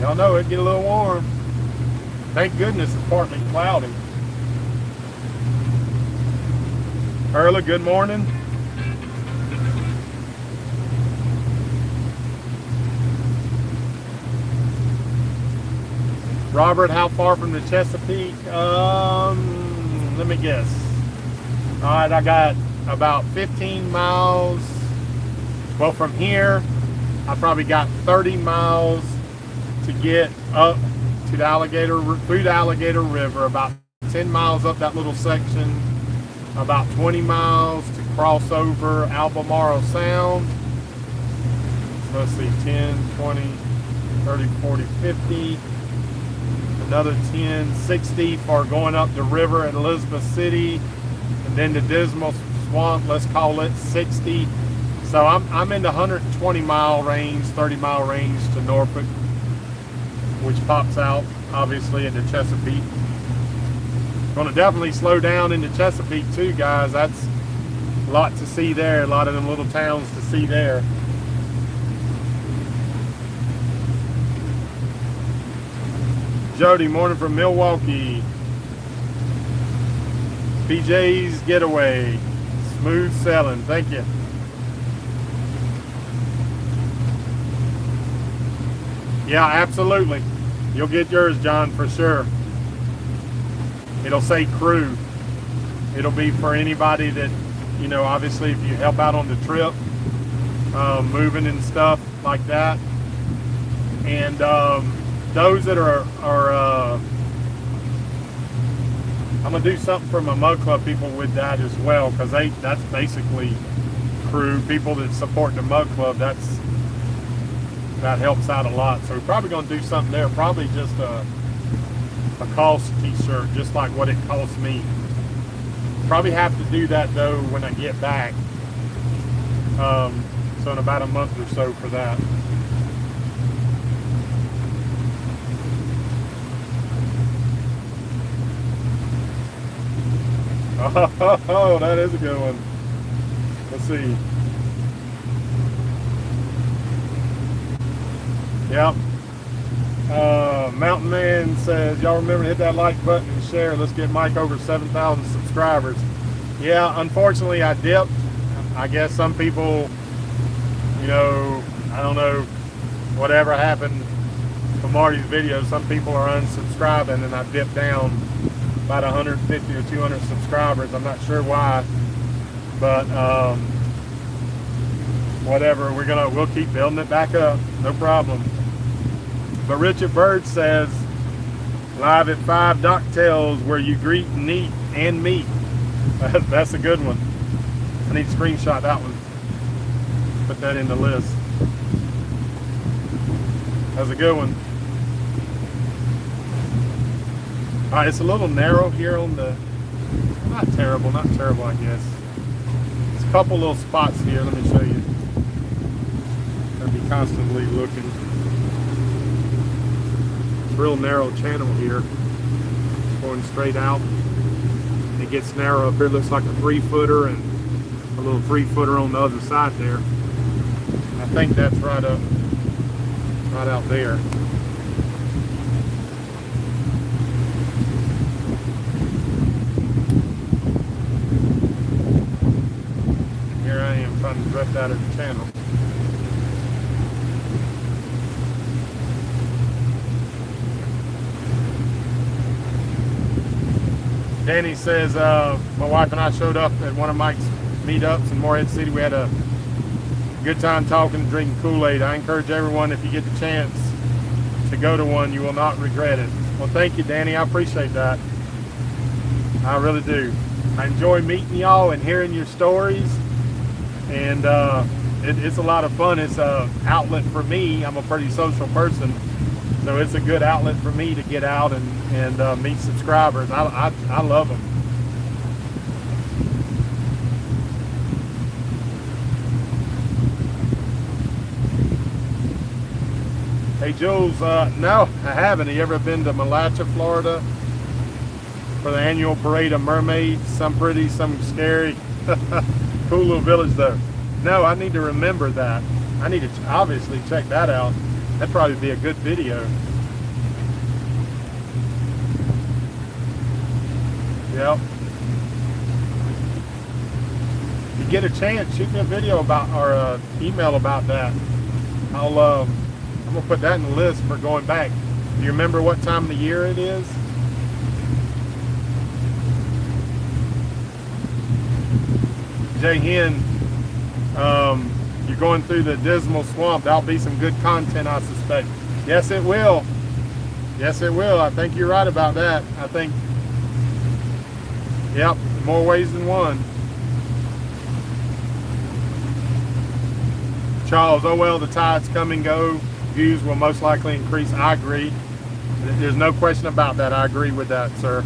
Y'all know it get a little warm. Thank goodness it's partly cloudy. Early, good morning. Robert, how far from the Chesapeake? Let me guess. All right, I got about 15 miles. Well, from here, I probably got 30 miles to get up to the through the Alligator River. About 10 miles up that little section. About 20 miles to cross over Albemarle Sound. So let's see, 10, 20, 30, 40, 50. Another 10, 60 for going up the river at Elizabeth City, and then the Dismal Swamp, let's call it 60. So I'm in the 120 mile range, 30 mile range to Norfolk, which pops out obviously in the Chesapeake. Going to definitely slow down in the Chesapeake too, guys. That's a lot to see there, a lot of them little towns to see there. Jody, morning from Milwaukee. BJ's Getaway. Smooth sailing. Thank you. Yeah, absolutely. You'll get yours, John, for sure. It'll say crew. It'll be for anybody that, you know, obviously if you help out on the trip, moving and stuff like that. And those that are I'm gonna do something for my mug club people with that as well, because that's basically crew people that support the mug club. That helps out a lot. So we're probably gonna do something there. Probably just a cost t-shirt, just like what it cost me. Probably have to do that though when I get back. So in about a month or so for that. Oh, that is a good one. Let's see. Yep. Mountain Man says, y'all remember to hit that like button and share. Let's get Mike over 7,000 subscribers. Yeah, unfortunately I dipped. I guess some people, you know, I don't know, whatever happened to Marty's videos, some people are unsubscribing, and I dipped down about 150 or 200 subscribers. I'm not sure why, but whatever. We'll keep building it back up. No problem. But Richard Bird says, live at 5 Docktails where you greet and eat and meet. That's a good one. I need to screenshot that one. Put that in the list. That's a good one. All right, it's a little narrow here on the, not terrible, I guess. There's a couple little spots here. Let me show you. I'll be constantly looking. Real narrow channel here, going straight out. It gets narrow up here. Looks like a 3-footer, and a little 3-footer on the other side there. I think that's right out there. Here I am trying to drift out of the channel. Danny says, my wife and I showed up at one of Mike's meetups in Morehead City. We had a good time talking and drinking Kool-Aid. I encourage everyone, if you get the chance to go to one, you will not regret it. Well, thank you, Danny. I appreciate that. I really do. I enjoy meeting y'all and hearing your stories. And it's a lot of fun. It's an outlet for me. I'm a pretty social person. So it's a good outlet for me to get out and meet subscribers. I love them. Hey Jules, no, I haven't. Have you ever been to Malacha, Florida for the annual parade of mermaids? Some pretty, some scary. Cool little village though. No, I need to remember that. I need to obviously check that out. That'd probably be a good video. Yep. If you get a chance, shoot me a video about, or email about that. I'm gonna put that in the list for going back. Do you remember what time of the year it is? Jay Hen, you're going through the dismal swamp. That'll be some good content, I suspect. Yes, it will. Yes, it will. I think you're right about that. I think, yep, more ways than one. Charles, oh well, the tides come and go. Views will most likely increase. I agree. There's no question about that. I agree with that, sir.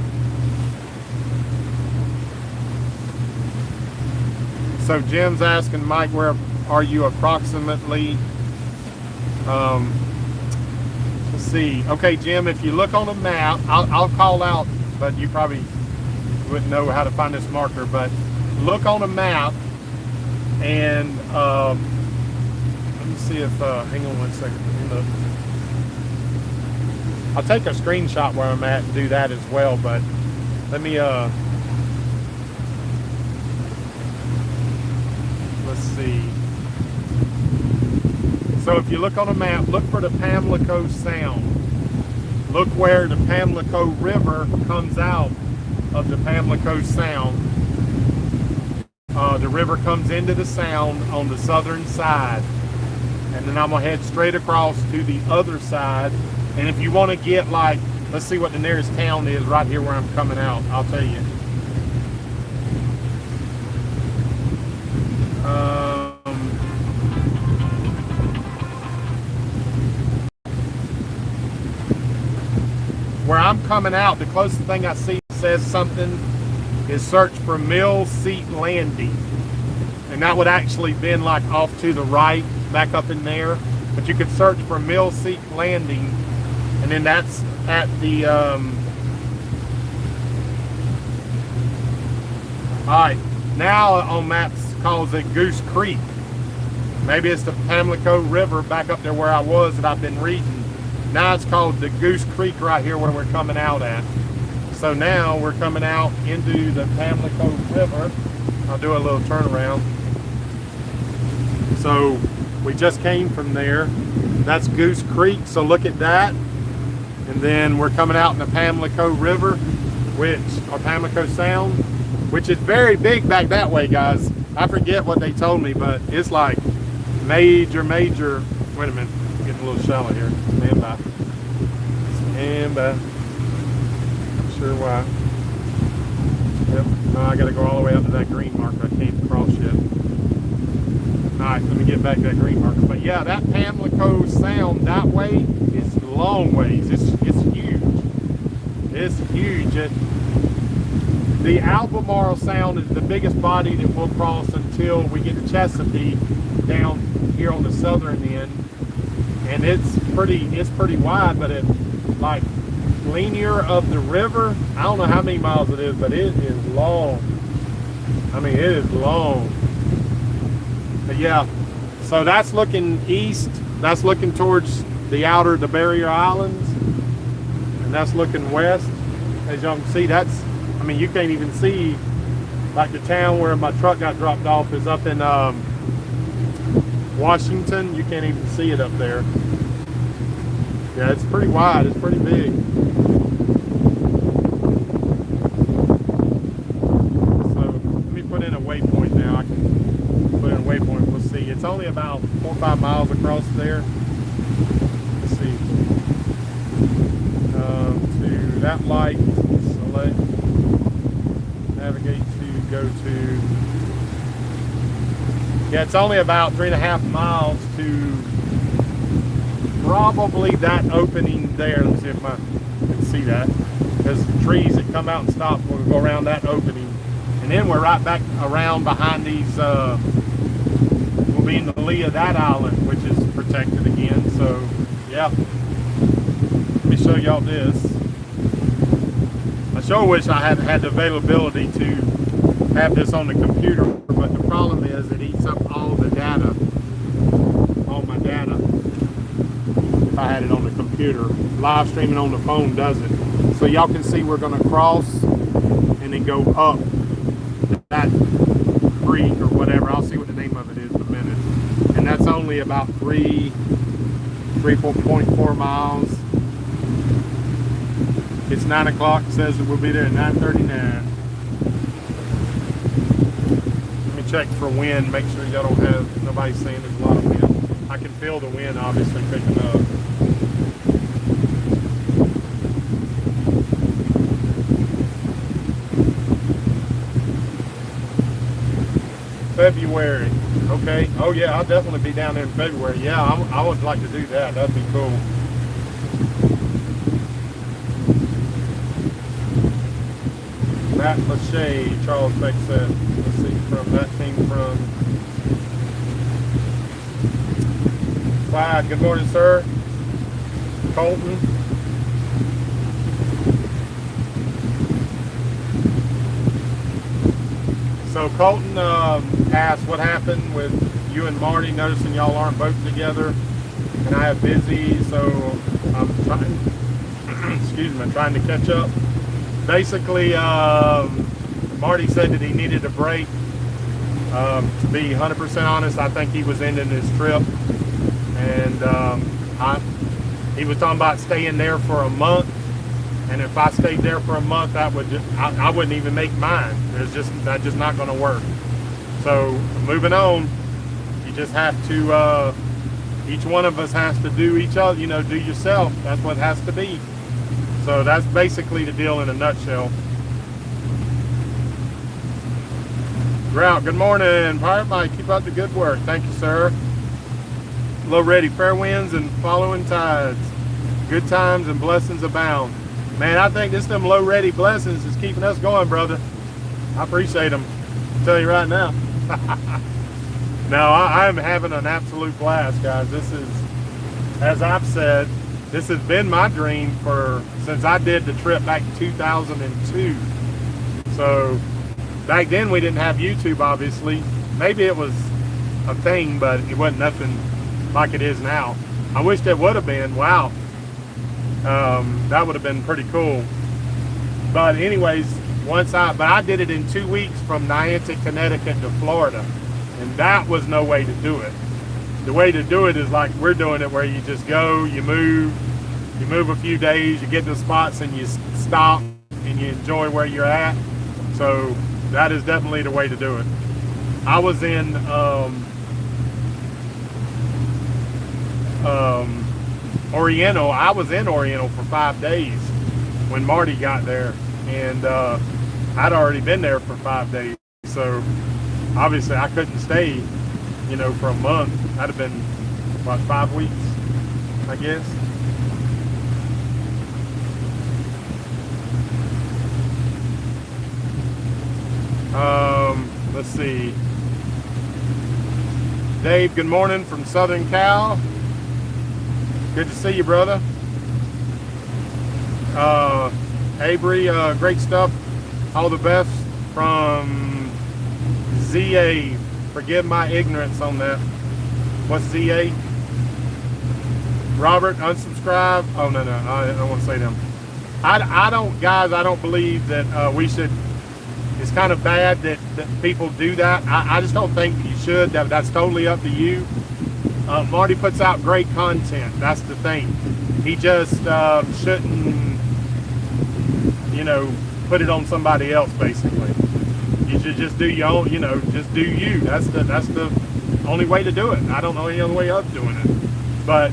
So Jim's asking, Mike, where are you approximately? Let's see. Okay, Jim, if you look on a map, I'll call out, but you probably wouldn't know how to find this marker, but look on a map and let me see if, hang on one second. I'll take a screenshot where I'm at and do that as well, but let me, let's see. So if you look on a map, look for the Pamlico Sound. Look where the Pamlico River comes out of the Pamlico Sound. The river comes into the sound on the southern side. And then I'm gonna head straight across to the other side. And if you want to get like, let's see what the nearest town is right here where I'm coming out. I'll tell you. Where I'm coming out, the closest thing I see says something is search for Mill Seat Landing. And that would actually been like off to the right, back up in there. But you could search for Mill Seat Landing, and then that's at the, alright, now on maps calls it Goose Creek. Maybe it's the Pamlico River back up there where I was that I've been reading. Now it's called the Goose Creek right here where we're coming out at. So now we're coming out into the Pamlico River. I'll do a little turnaround. So we just came from there. That's Goose Creek, so look at that. And then we're coming out in the Pamlico River, or Pamlico Sound, which is very big back that way, guys. I forget what they told me, but it's like major, wait a minute, I'm getting a little shallow here. Stand by. Stand by. Not sure why. Yep, no, I gotta go all the way up to that green marker. I can't cross yet. Alright, let me get back to that green marker. But yeah, that Pamlico Sound that way is long ways. It's huge. It's huge. The Albemarle Sound is the biggest body that we'll cross until we get to Chesapeake down here on the southern end. And it's pretty wide, but it's like linear of the river. I don't know how many miles it is, but it is long. I mean, it is long. But yeah, so that's looking east. That's looking towards the barrier islands, and that's looking west. As y'all can see, that's, I mean, you can't even see, like the town where my truck got dropped off is up in Washington. You can't even see it up there. Yeah, it's pretty wide, it's pretty big. So let me put in a waypoint now. I can put in a waypoint, we'll see. It's only about 4 or 5 miles across there. Let's see. To that light, select, navigate to, go to. Yeah, it's only about 3.5 miles to probably that opening there. Let's see if I can see that. There's trees that come out and stop. We'll go around that opening. And then we're right back around behind these, we'll be in the lee of that island, which is protected again. So, yeah. Let me show y'all this. I sure wish I had had the availability to have this on the computer, but the problem is it eats up all the data, all my data. If I had it on the computer, live streaming on the phone doesn't. So y'all can see we're going to cross and then go up that creek or whatever. I'll see what the name of it is in a minute. And that's only about 3.4 miles. It's 9 o'clock. It says that we'll be there at 9:39. Let me check for wind. Make sure y'all don't have, nobody's saying there's a lot of wind. I can feel the wind obviously picking up. February. Okay. Oh yeah, I'll definitely be down there in February. Yeah, I would like to do that. That'd be cool. Matt Lachey, Charles Beck said. Let's see, that came from Clyde. Good morning, sir. Colton. So Colton asked what happened with you and Marty, noticing y'all aren't both together, and I have busy, so I'm trying, excuse me, I'm trying to catch up. Basically, Marty said that he needed a break. To be 100% honest, I think he was ending his trip, and he was talking about staying there for a month. And if I stayed there for a month, that would I wouldn't even make mine. That's just not going to work. So moving on, you just have to. Each one of us has to do each other. Do yourself. That's what it has to be. So that's basically the deal in a nutshell. Grout, good morning. Pirate Mike, keep up the good work. Thank you, sir. Low ready, fair winds and following tides. Good times and blessings abound. Man, I think this them low ready blessings is keeping us going, brother. I appreciate them. I'll tell you right now. No, I'm having an absolute blast, guys. This is, as I've said, this has been my dream since I did the trip back in 2002. So back then we didn't have YouTube, obviously. Maybe it was a thing, but it wasn't nothing like it is now. I wish it would have been. Wow. That would have been pretty cool. But anyways, I did it in 2 weeks from Niantic, Connecticut to Florida. And that was no way to do it. The way to do it is like we're doing it, where you just go, you move a few days, you get to spots and you stop and you enjoy where you're at. So that is definitely the way to do it. I was in Oriental. I was in Oriental for 5 days when Marty got there, and I'd already been there for 5 days. So obviously I couldn't stay, for a month. That'd have been about 5 weeks, I guess. Let's see. Dave, good morning from Southern Cal. Good to see you, brother. Avery, great stuff. All the best from ZA Forgive my ignorance on that. What's ZA? Robert, unsubscribe. Oh, no, I don't want to say them. I don't believe that we should. It's kind of bad that people do that. I just don't think you should. That's totally up to you. Marty puts out great content. That's the thing. He just shouldn't, put it on somebody else. Basically, you should just do your own. Just do you. That's the only way to do it. I don't know any other way of doing it. But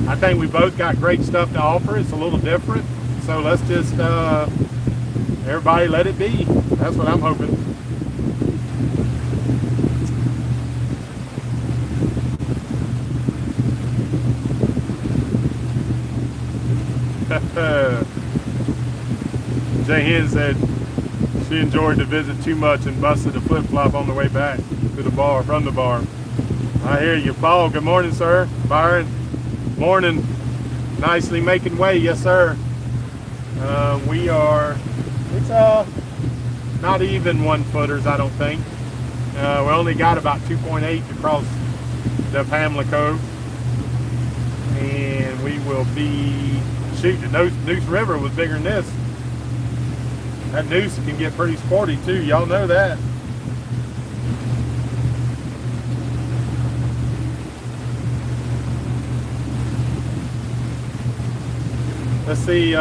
I think we both got great stuff to offer. It's a little different. So let's just everybody let it be. That's what I'm hoping. Jay Hen said she enjoyed the visit too much and busted a flip-flop on the way back to the bar, from the bar. I hear you. Paul, good morning, sir. Byron, morning. Nicely making way, yes, sir. We are, it's not even 1-footers, I don't think. We only got about 2.8 across the Pamlico. And we will be shooting. Noose River was bigger than this. That noose can get pretty sporty too. Y'all know that. Let's see.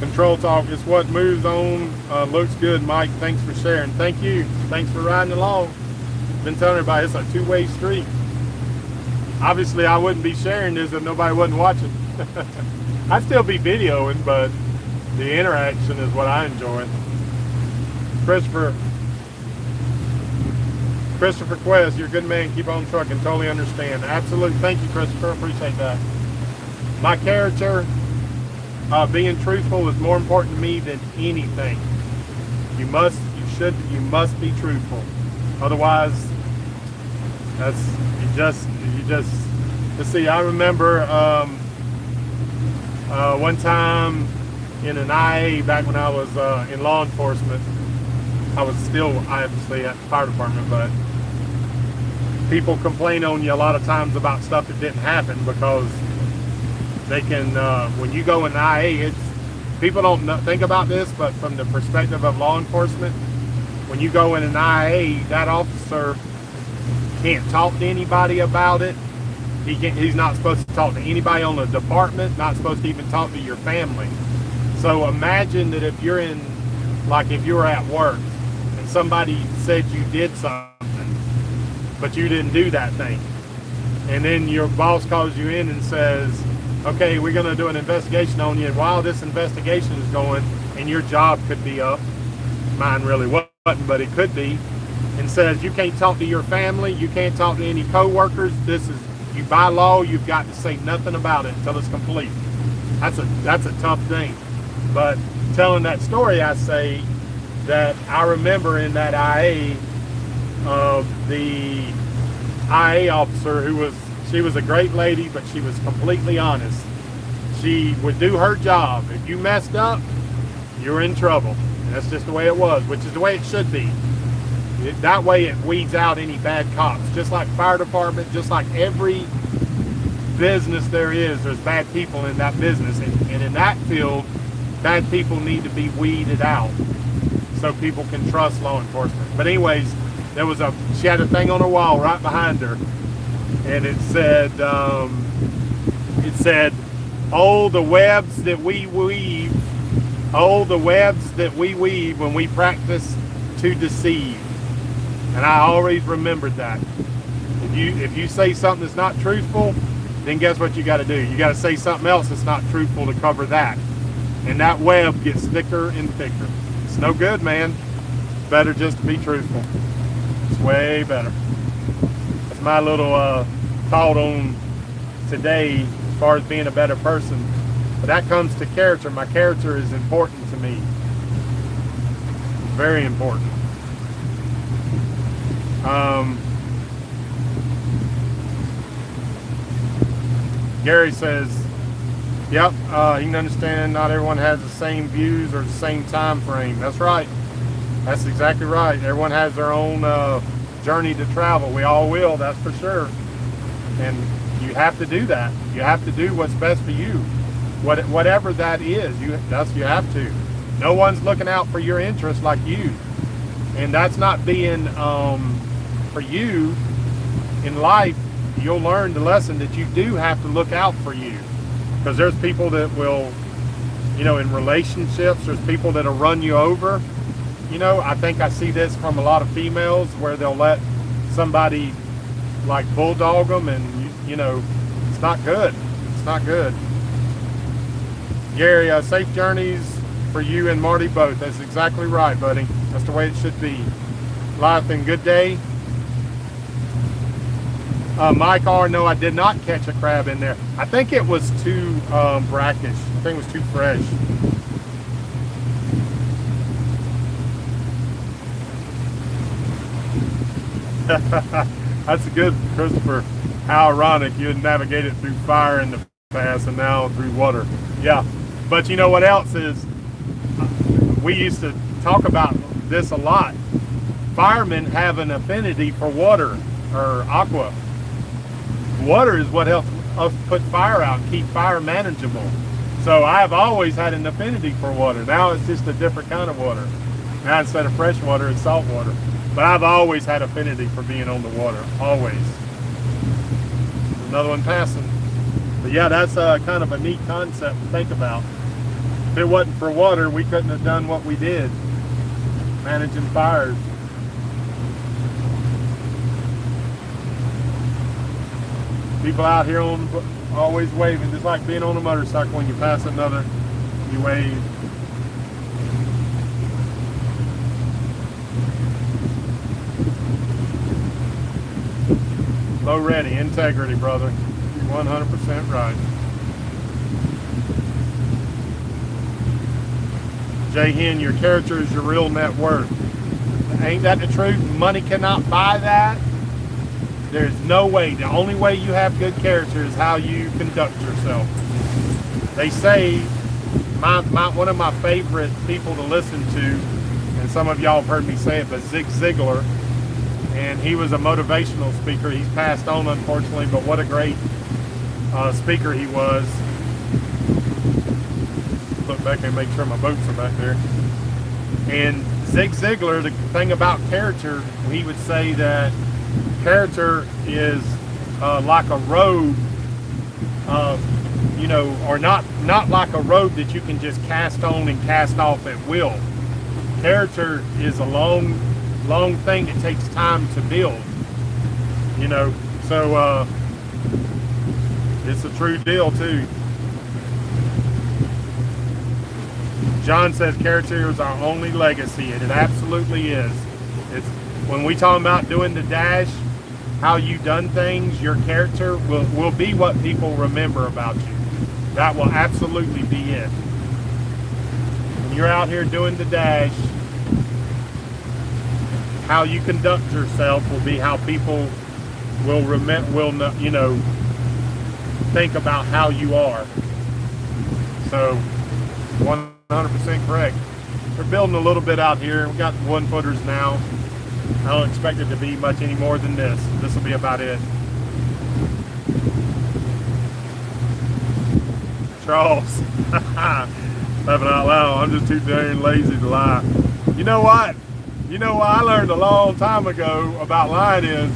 Control talk is what moves on. Looks good, Mike. Thanks for sharing. Thank you. Thanks for riding along. Been telling everybody it's a two-way street. Obviously, I wouldn't be sharing this if nobody wasn't watching. I'd still be videoing, but the interaction is what I enjoy. Christopher Quest, you're a good man. Keep on trucking. Totally understand. Absolutely. Thank you, Christopher. Appreciate that. My character, being truthful is more important to me than anything. You must be truthful. Otherwise, let's see, I remember one time in an IA back when I was in law enforcement. I was still obviously at the fire department, but people complain on you a lot of times about stuff that didn't happen because they can, when you go in IA, people don't think about this, but from the perspective of law enforcement, when you go in an IA, that officer can't talk to anybody about it. He's not supposed to talk to anybody on the department, not supposed to even talk to your family. So imagine that if you're in, like if you were at work and somebody said you did something, but you didn't do that thing. And then your boss calls you in and says, okay, we're going to do an investigation on you. And while this investigation is going, and your job could be up, mine really wasn't, but it could be, and says you can't talk to your family, you can't talk to any co-workers, you by law, you've got to say nothing about it until it's complete. That's a tough thing. But telling that story, I say that I remember in that IA, the IA officer she was a great lady, but she was completely honest. She would do her job. If you messed up, you're in trouble. And that's just the way it was, which is the way it should be. That way it weeds out any bad cops. Just like fire department, just like every business there's bad people in that business. And in that field, bad people need to be weeded out so people can trust law enforcement. But anyways, she had a thing on her wall right behind her. And it said, oh, the webs that we weave, when we practice to deceive. And I always remembered that. If you say something that's not truthful, then guess what you got to do? You got to say something else that's not truthful to cover that. And that web gets thicker and thicker. It's no good, man. It's better just to be truthful. It's way better. That's my little thought on today as far as being a better person. But that comes to character. My character is important to me. Very important. Gary says, Yep, you can understand not everyone has the same views or the same time frame. That's right. That's exactly right. Everyone has their own journey to travel. We all will, that's for sure. And you have to do that. You have to do what's best for you. Whatever that is, you have to. No one's looking out for your interests like you. And that's not being, for you in life, you'll learn the lesson that you do have to look out for you. Because there's people that will, you know, in relationships, there's people that'll run you over. You know, I think I see this from a lot of females where they'll let somebody like bulldog them, and you know, it's not good. It's not good. Gary, safe journeys for you and Marty both. That's exactly right, buddy. That's the way it should be. Life and good day. Mike R, no, I did not catch a crab in there. I think it was too brackish. I think it was too fresh. That's good, Christopher. How ironic. You had navigated through fire in the past and now through water. Yeah. But you know what else is? We used to talk about this a lot. Firemen have an affinity for water or aqua. Water is what helps us put fire out and keep fire manageable. So I have always had an affinity for water. Now it's just a different kind of water. Now instead of fresh water, it's salt water. But I've always had affinity for being on the water, always. Another one passing. But yeah, that's kind of a neat concept to think about. If it wasn't for water, we couldn't have done what we did, managing fires. People out here on always waving, just like being on a motorcycle. When you pass another, you wave. Low ready, integrity, brother. You're 100% right. Jay Hen, your character is your real net worth. Ain't that the truth? Money cannot buy that. There's no way. The only way you have good character is how you conduct yourself. They say, one of my favorite people to listen to, and some of y'all have heard me say it, but Zig Ziglar, and he was a motivational speaker. He's passed on, unfortunately, but what a great speaker he was. Look back and make sure my boats are back there. And Zig Ziglar, the thing about character, he would say that character is like a road, you know, or not like a road that you can just cast on and cast off at will. Character is a long thing that takes time to build, you know. So it's a true deal too. John says character is our only legacy, and it absolutely is. It's when we talk about doing the dash, how you done things, your character will be what people remember about you. That will absolutely be it. When you're out here doing the dash, how you conduct yourself will be how people will remember, you know, think about how you are. So 100% correct. We're building a little bit out here. We got 1-footers now. I don't expect it to be much any more than this. This will be about it. Charles, laughing out loud. I'm just too darn lazy to lie. You know what? You know what I learned a long time ago about lying is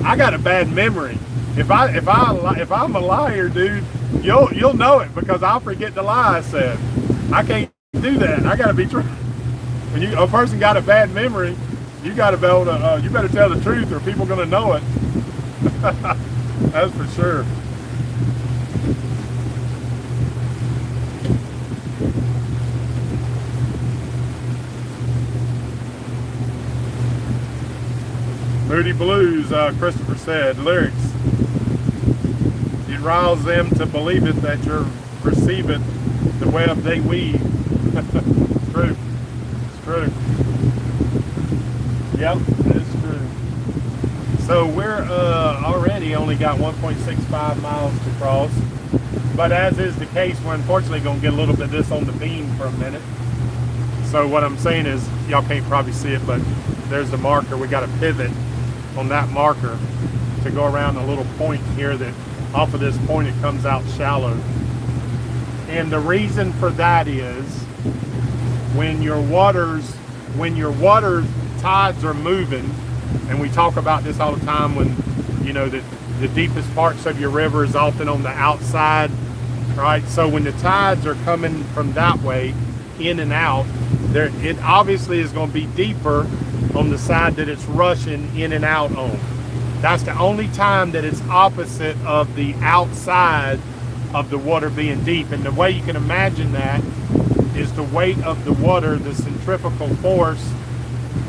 I got a bad memory. If I'm a liar, dude, you'll know it because I'll forget the lie I said. I can't do that. I got to be true. When a person got a bad memory, you got to be able to. You better tell the truth, or people are going to know it. That's for sure. Moody Blues, Christopher said, lyrics. You rouse them to believe it that you're receiving the web they weave. It's true. It's true. Yep, it's true. So we're already only got 1.65 miles to cross. But as is the case, we're unfortunately going to get a little bit of this on the beam for a minute. So what I'm saying is, y'all can't probably see it, but there's the marker. We got a pivot on that marker to go around a little point here that off of this point it comes out shallow. And the reason for that is when your water tides are moving, and we talk about this all the time when, you know, that the deepest parts of your river is often on the outside, right? So when the tides are coming from that way, in and out, it obviously is going to be deeper on the side that it's rushing in and out on. That's the only time that it's opposite of the outside of the water being deep. And the way you can imagine that is the weight of the water, the centrifugal force,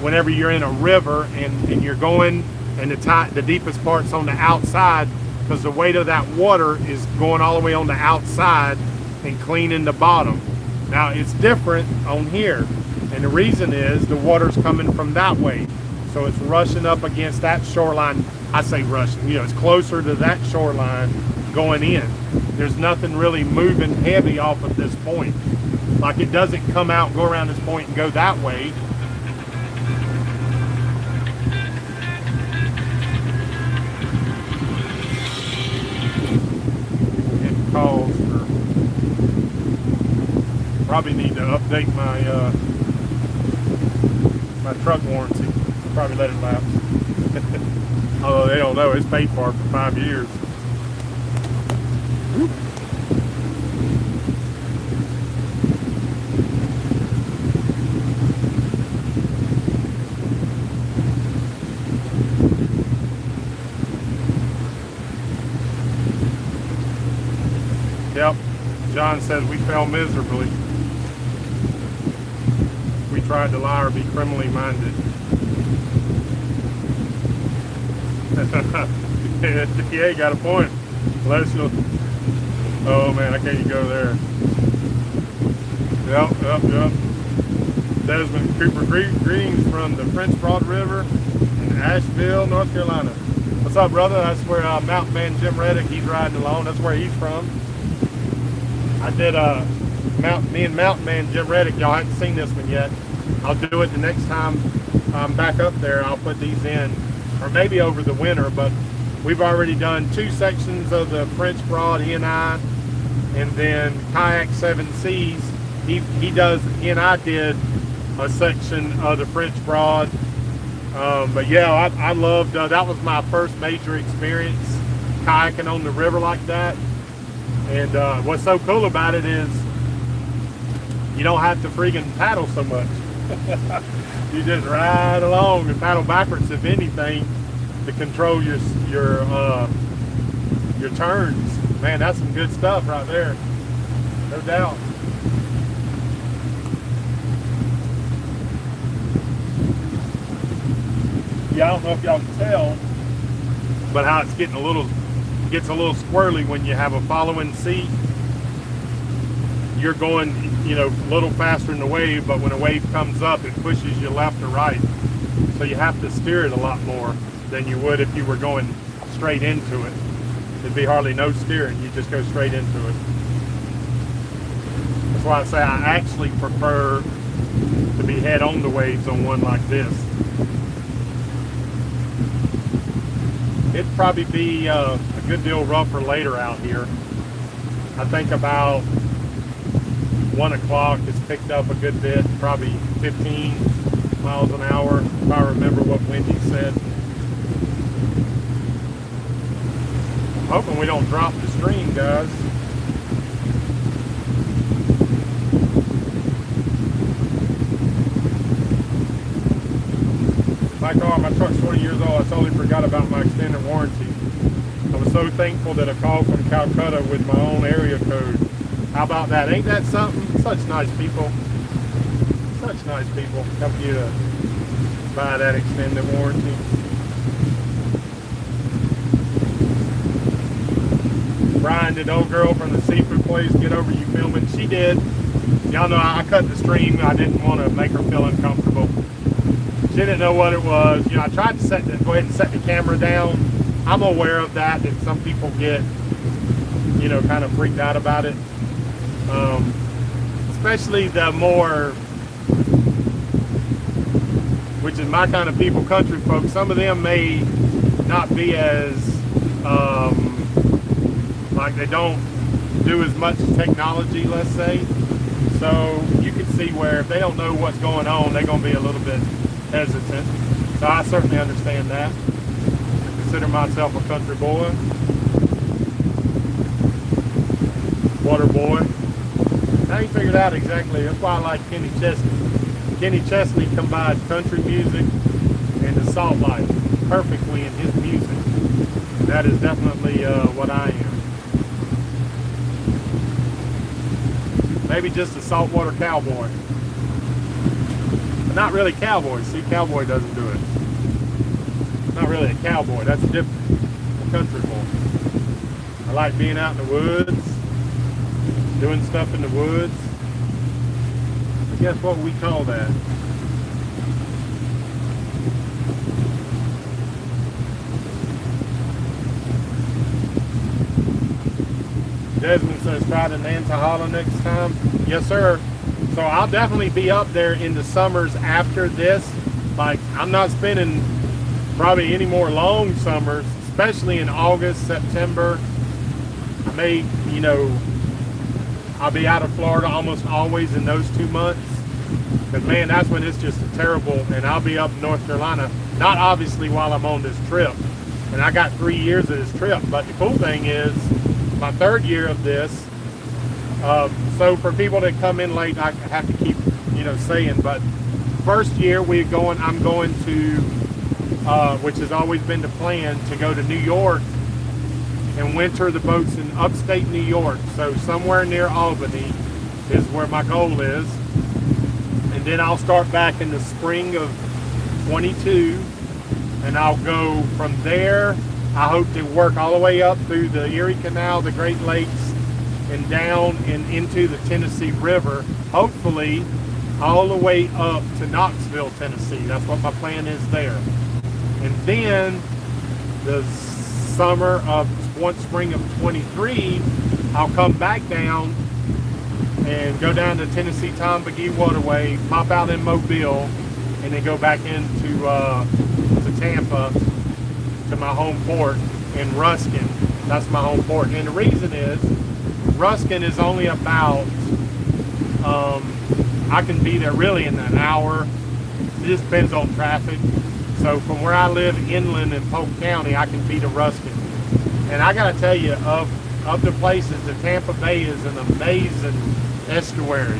whenever you're in a river and you're going, and the deepest part's on the outside, because the weight of that water is going all the way on the outside and cleaning the bottom. Now it's different on here, and the reason is the water's coming from that way, so it's rushing up against that shoreline. I say rushing, you know, it's closer to that shoreline going in. There's nothing really moving heavy off of this point. Like, it doesn't come out, go around this point and go that way. Getting calls for, probably need to update my my truck warranty. Probably let it lapse. Although they don't know, it's paid for 5 years. Whoop. Yep, John says we fell miserably. We tried to lie or be criminally minded. Yeah, got a point. Oh man, I can't even go there. Yep. Desmond Cooper, greetings from the French Broad River in Asheville, North Carolina. What's up, brother? That's where Mountain Man Jim Reddick, he's riding along. That's where he's from. I did me and Mountain Man Jim Reddick. Y'all haven't seen this one yet. I'll do it the next time I'm back up there. I'll put these in, or maybe over the winter. But we've already done 2 sections of the French Broad, he and I, and then Kayak 7 Seas. He and I did a section of the French Broad. But yeah, I loved. That was my first major experience kayaking on the river like that. And what's so cool about it is you don't have to freaking paddle so much. You just ride along and paddle backwards, if anything, to control your turns. Man, that's some good stuff right there, no doubt. Yeah, I don't know if y'all can tell, but how it's gets a little squirrely when you have a following seat. You're going, you know, a little faster than the wave, but when a wave comes up, it pushes you left or right. So you have to steer it a lot more than you would if you were going straight into it. It'd be hardly no steering. You just go straight into it. That's why I say I actually prefer to be head on the waves on one like this. It'd probably be a good deal rougher later out here. I think about 1 o'clock it's picked up a good bit, probably 15 miles an hour, if I remember what Wendy said. I'm hoping we don't drop the stream, guys. My truck's 20 years old. I totally forgot about my extended warranty. I was so thankful that a call from Calcutta with my own area code. How about that? Ain't that something? Such nice people. Such nice people help you to buy that extended warranty. Brian, did old girl from the seafood place get over you filming? She did. Y'all know I cut the stream. I didn't want to make her feel uncomfortable. She didn't know what it was. You know, I tried to go ahead and set the camera down. I'm aware of that some people get you know, kind of freaked out about it. Especially the more, which is my kind of people, country folks. Some of them may not be as, like they don't do as much technology, let's say. So you can see where if they don't know what's going on, they're going to be a little bit hesitant. So I certainly understand that. I consider myself a country boy, water boy. I ain't figured out exactly. That's why I like Kenny Chesney. Kenny Chesney combined country music and the salt life perfectly in his music. That is definitely what I am. Maybe just a saltwater cowboy. But not really cowboy. See, cowboy doesn't do it. Not really a cowboy. That's different. I'm a country boy. I like being out in the woods, doing stuff in the woods. I guess what we call that. Desmond says try to Nantahala next time. Yes, sir. So I'll definitely be up there in the summers after this. Like, I'm not spending probably any more long summers, especially in August, September. I may, you know, I'll be out of Florida almost always in those 2 months. Because, man, that's when it's just terrible. And I'll be up in North Carolina, not obviously while I'm on this trip. And I got 3 years of this trip. But the cool thing is, my 3rd year of this. So for people that come in late, I have to keep, you know, saying. But first year I'm going to, which has always been the plan, to go to New York and winter the boats in upstate New York. So somewhere near Albany is where my goal is. And then I'll start back in the spring of 22, and I'll go from there. I hope to work all the way up through the Erie Canal, the Great Lakes, and down and into the Tennessee River. Hopefully, all the way up to Knoxville, Tennessee. That's what my plan is there. And then the spring of 23, I'll come back down and go down to Tennessee Tom McGee Waterway, pop out in Mobile, and then go back into to Tampa, to my home port in Ruskin. That's my home port. And the reason is, Ruskin is only about, I can be there really in an hour. It just depends on traffic. So from where I live inland in Polk County, I can be to Ruskin. And I gotta tell you, of the places, the Tampa Bay is an amazing estuary.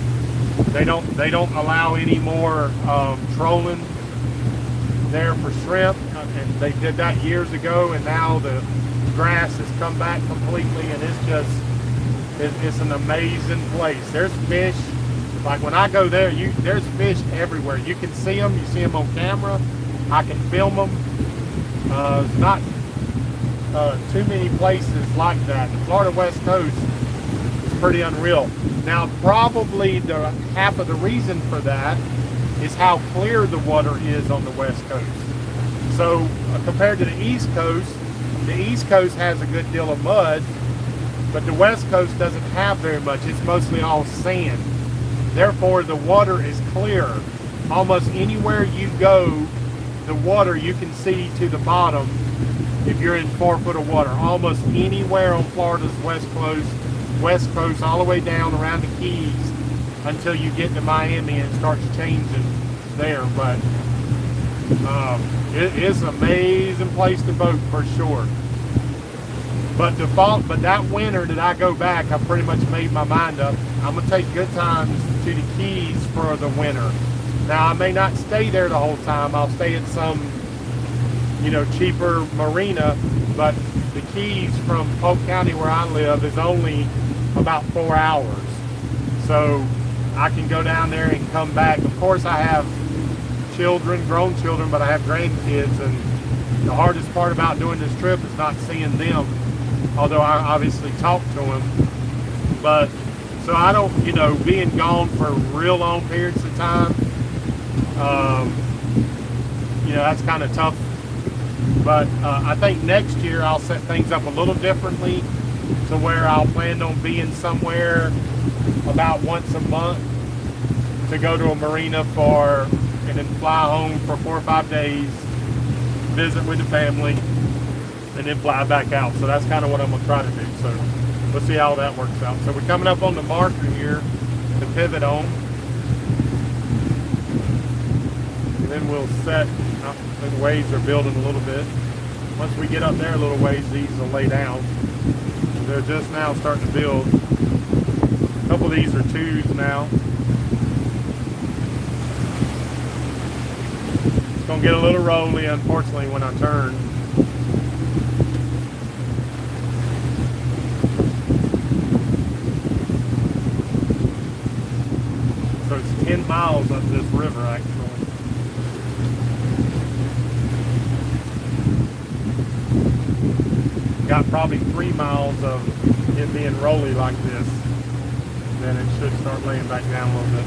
They don't allow any more trolling there for shrimp, and they did that years ago, and now the grass has come back completely, and it's an amazing place. There's fish, like when I go there, there's fish everywhere. You can see them, you see them on camera, I can film them. There's not too many places like that. The Florida West Coast is pretty unreal. Now, probably half of the reason for that is how clear the water is on the West Coast. So compared to the East Coast has a good deal of mud, but the West Coast doesn't have very much. It's mostly all sand. Therefore, the water is clear. Almost anywhere you go, the water you can see to the bottom if you're in 4 foot of water. Almost anywhere on Florida's West Coast, all the way down around the Keys until you get to Miami and it starts changing there. But it is an amazing place to boat for sure. But that winter that I go back, I pretty much made my mind up. I'm gonna take Good Times to the Keys for the winter. Now I may not stay there the whole time. I'll stay at some, you know, cheaper marina, but the Keys from Polk County where I live is only about 4 hours. So I can go down there and come back. Of course I have children, grown children, but I have grandkids, and the hardest part about doing this trip is not seeing them, although I obviously talk to them. But so I don't, you know, being gone for real long periods of time, you know, that's kind of tough. But I think next year I'll set things up a little differently. to where I'll plan on being somewhere about once a month to go to a marina and then fly home for 4 or 5 days, visit with the family, and then fly back out. So that's kind of what I'm gonna try to do. So let's see how that works out. So we're coming up on the marker here to pivot on. And then we'll set, the waves are building a little bit. Once we get up there a little ways, these will lay down. They're just now starting to build. A couple of these are 2s now. It's gonna get a little rolly, unfortunately, when I turn. So it's 10 miles up this river, actually. Got probably 3 miles of it being rolly like this. Then it should start laying back down a little bit.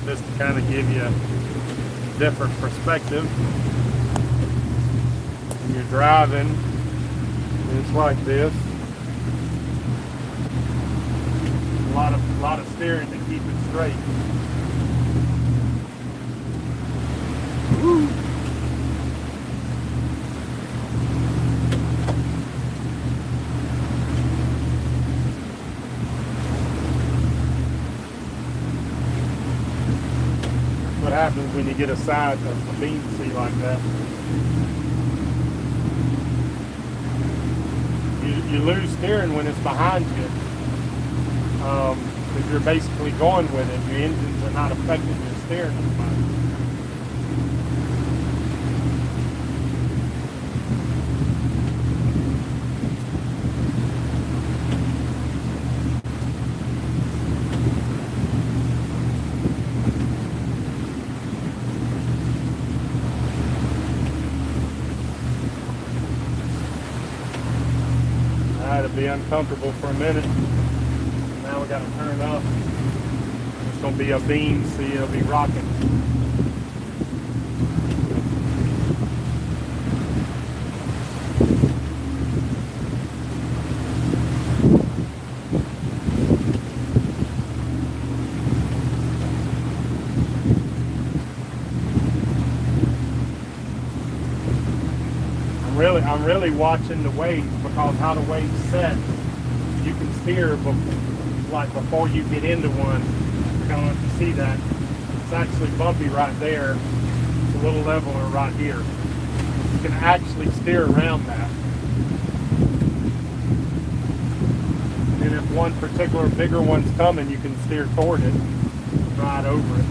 Just to kind of give you a different perspective. When you're driving, it's like this. A lot of steering to keep it straight. Woo. What happens when you get a side of a beam sea like that? You lose steering when it's behind you. Because you're basically going with it. Your engines are not affecting your steering as much. It'll be uncomfortable for a minute. Now we got to turn up. It's going to be a beam, see, it'll be rocking. I'm really watching the waves, because how the waves set, you can steer before you get into one. I don't know if you see that. It's actually bumpy right there. It's a little leveler right here. You can actually steer around that. And if one particular bigger one's coming, you can steer toward it, right over it.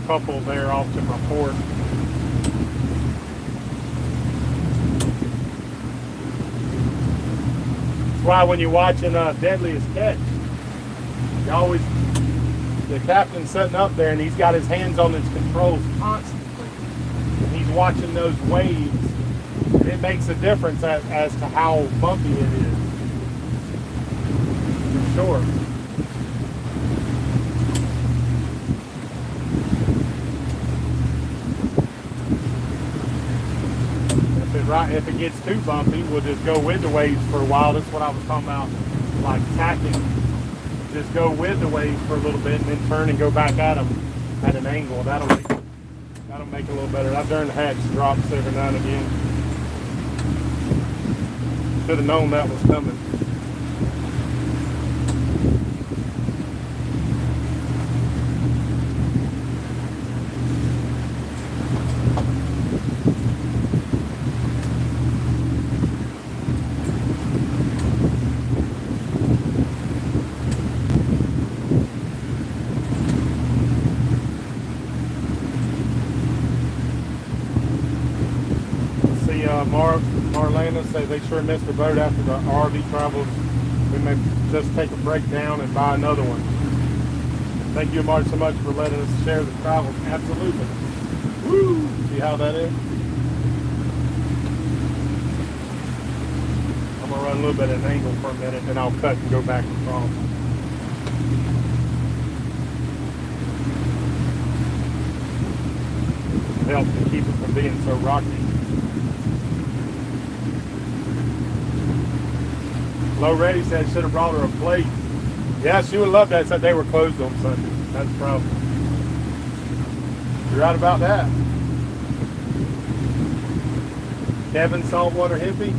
Couple there off to my port. That's why when you're watching Deadliest Catch, the captain's sitting up there and he's got his hands on his controls constantly. And he's watching those waves, and it makes a difference as to how bumpy it is. For sure. If it gets too bumpy, we'll just go with the waves for a while. That's what I was talking about, like tacking. Just go with the waves for a little bit and then turn and go back at them at an angle. That'll make it a little better. I've turned the hatch drops every now and again. Should have known that was coming. Marlena say they sure missed the boat after the RV travels. We may just take a break down and buy another one. Thank you, Mark, so much for letting us share the travels. Absolutely. Woo! See how that is? I'm gonna run a little bit at an angle for a minute, then I'll cut and go back across. It helps to keep it from being so rocky. Low Ready said should have brought her a plate. Yeah, she would love that. Said they were closed on Sunday. That's the problem. You're right about that. Kevin, saltwater hippie?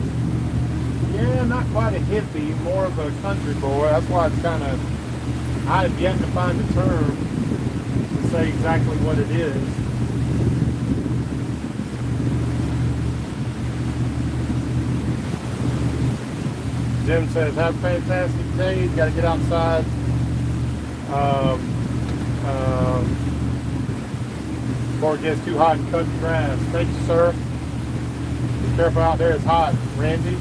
Yeah, not quite a hippie, more of a country boy. That's why it's kind of, I have yet to find a term to say exactly what it is. Jim says, have a fantastic day. You got to get outside. Before it gets too hot and cut the grass. Thank you, sir. Be careful out there. It's hot. Randy.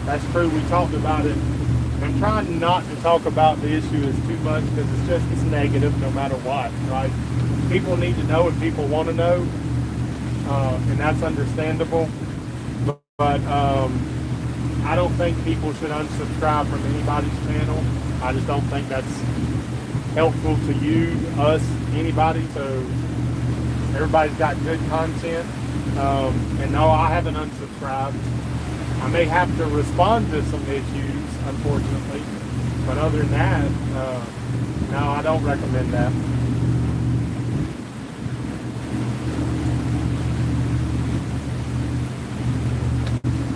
That's true. We talked about it. I'm trying not to talk about the issue as too much because it's negative no matter what, right? People need to know and people want to know, and that's understandable. But I don't think people should unsubscribe from anybody's channel. I just don't think that's helpful to you, us, anybody. So everybody's got good content. And no, I haven't unsubscribed. I may have to respond to some issues, unfortunately, but other than that, no, I don't recommend that.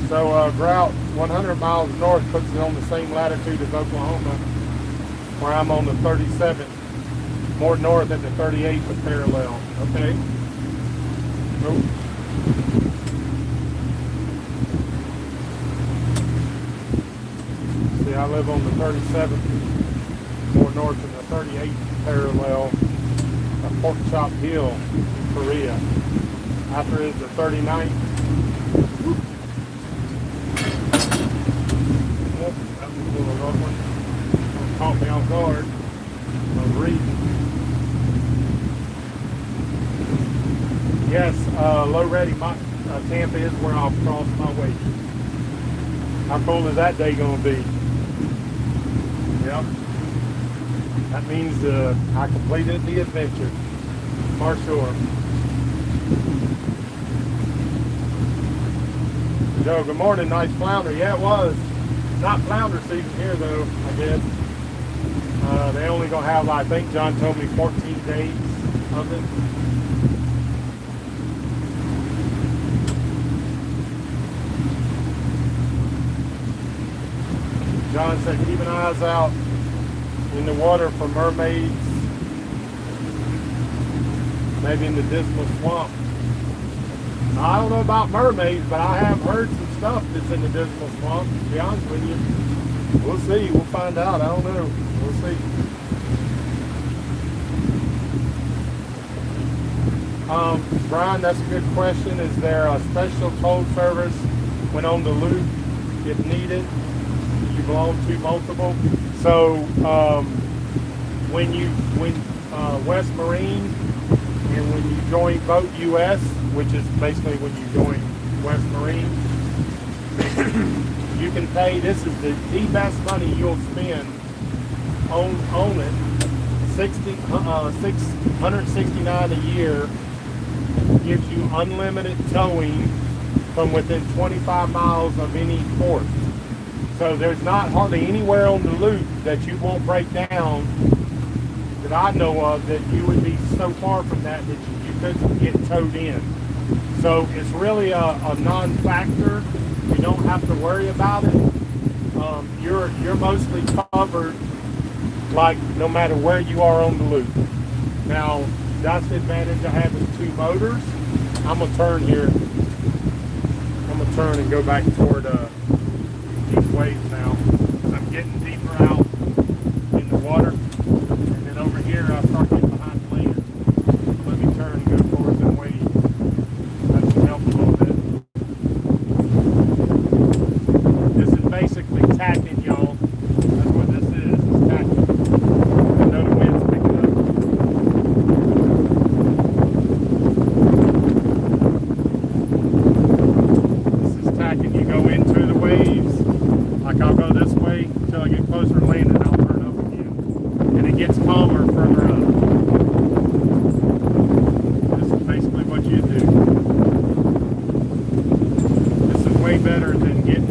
So Grout 100 miles north puts it on the same latitude as Oklahoma, where I'm on the 37th, more north at the 38th of parallel. Okay. Nope. I live on the 37th, more north than the 38th parallel of Pork Chop Hill in Korea. After is the 39th. Oh, that was a little rough one. Caught me off guard. I was reading. Yes, Low Ready, Tampa is where I'll cross my way. How cool is that day going to be? Yep. That means I completed the adventure, for sure. Joe, good morning. Nice flounder. Yeah, it was. Not flounder season here, though, I guess. They only going to have, I think John told me, 14 days of it. John said, keeping eyes out in the water for mermaids, maybe in the dismal swamp. I don't know about mermaids, but I have heard some stuff that's in the dismal swamp, to be honest with you. We'll see. We'll find out. I don't know. We'll see. Brian, that's a good question. Is there a special toll service when on the loop if needed? You belong to multiple. So when West Marine and when you join Boat US, which is basically when you join West Marine, you can pay. This is the best money you'll spend on it. $669 a year gives you unlimited towing from within 25 miles of any port. So there's not hardly anywhere on the loop that you won't break down that I know of that you would be so far from that you couldn't get towed in. So it's really a non-factor. You don't have to worry about it. You're mostly covered, like no matter where you are on the loop. Now that's the advantage of having two motors. I'm gonna turn here. I'm gonna turn and go back toward these waves now. I'm getting deeper out in the water, and then over here I start getting behind the land. So let me turn and go towards them waves. That should help a little bit. way better than getting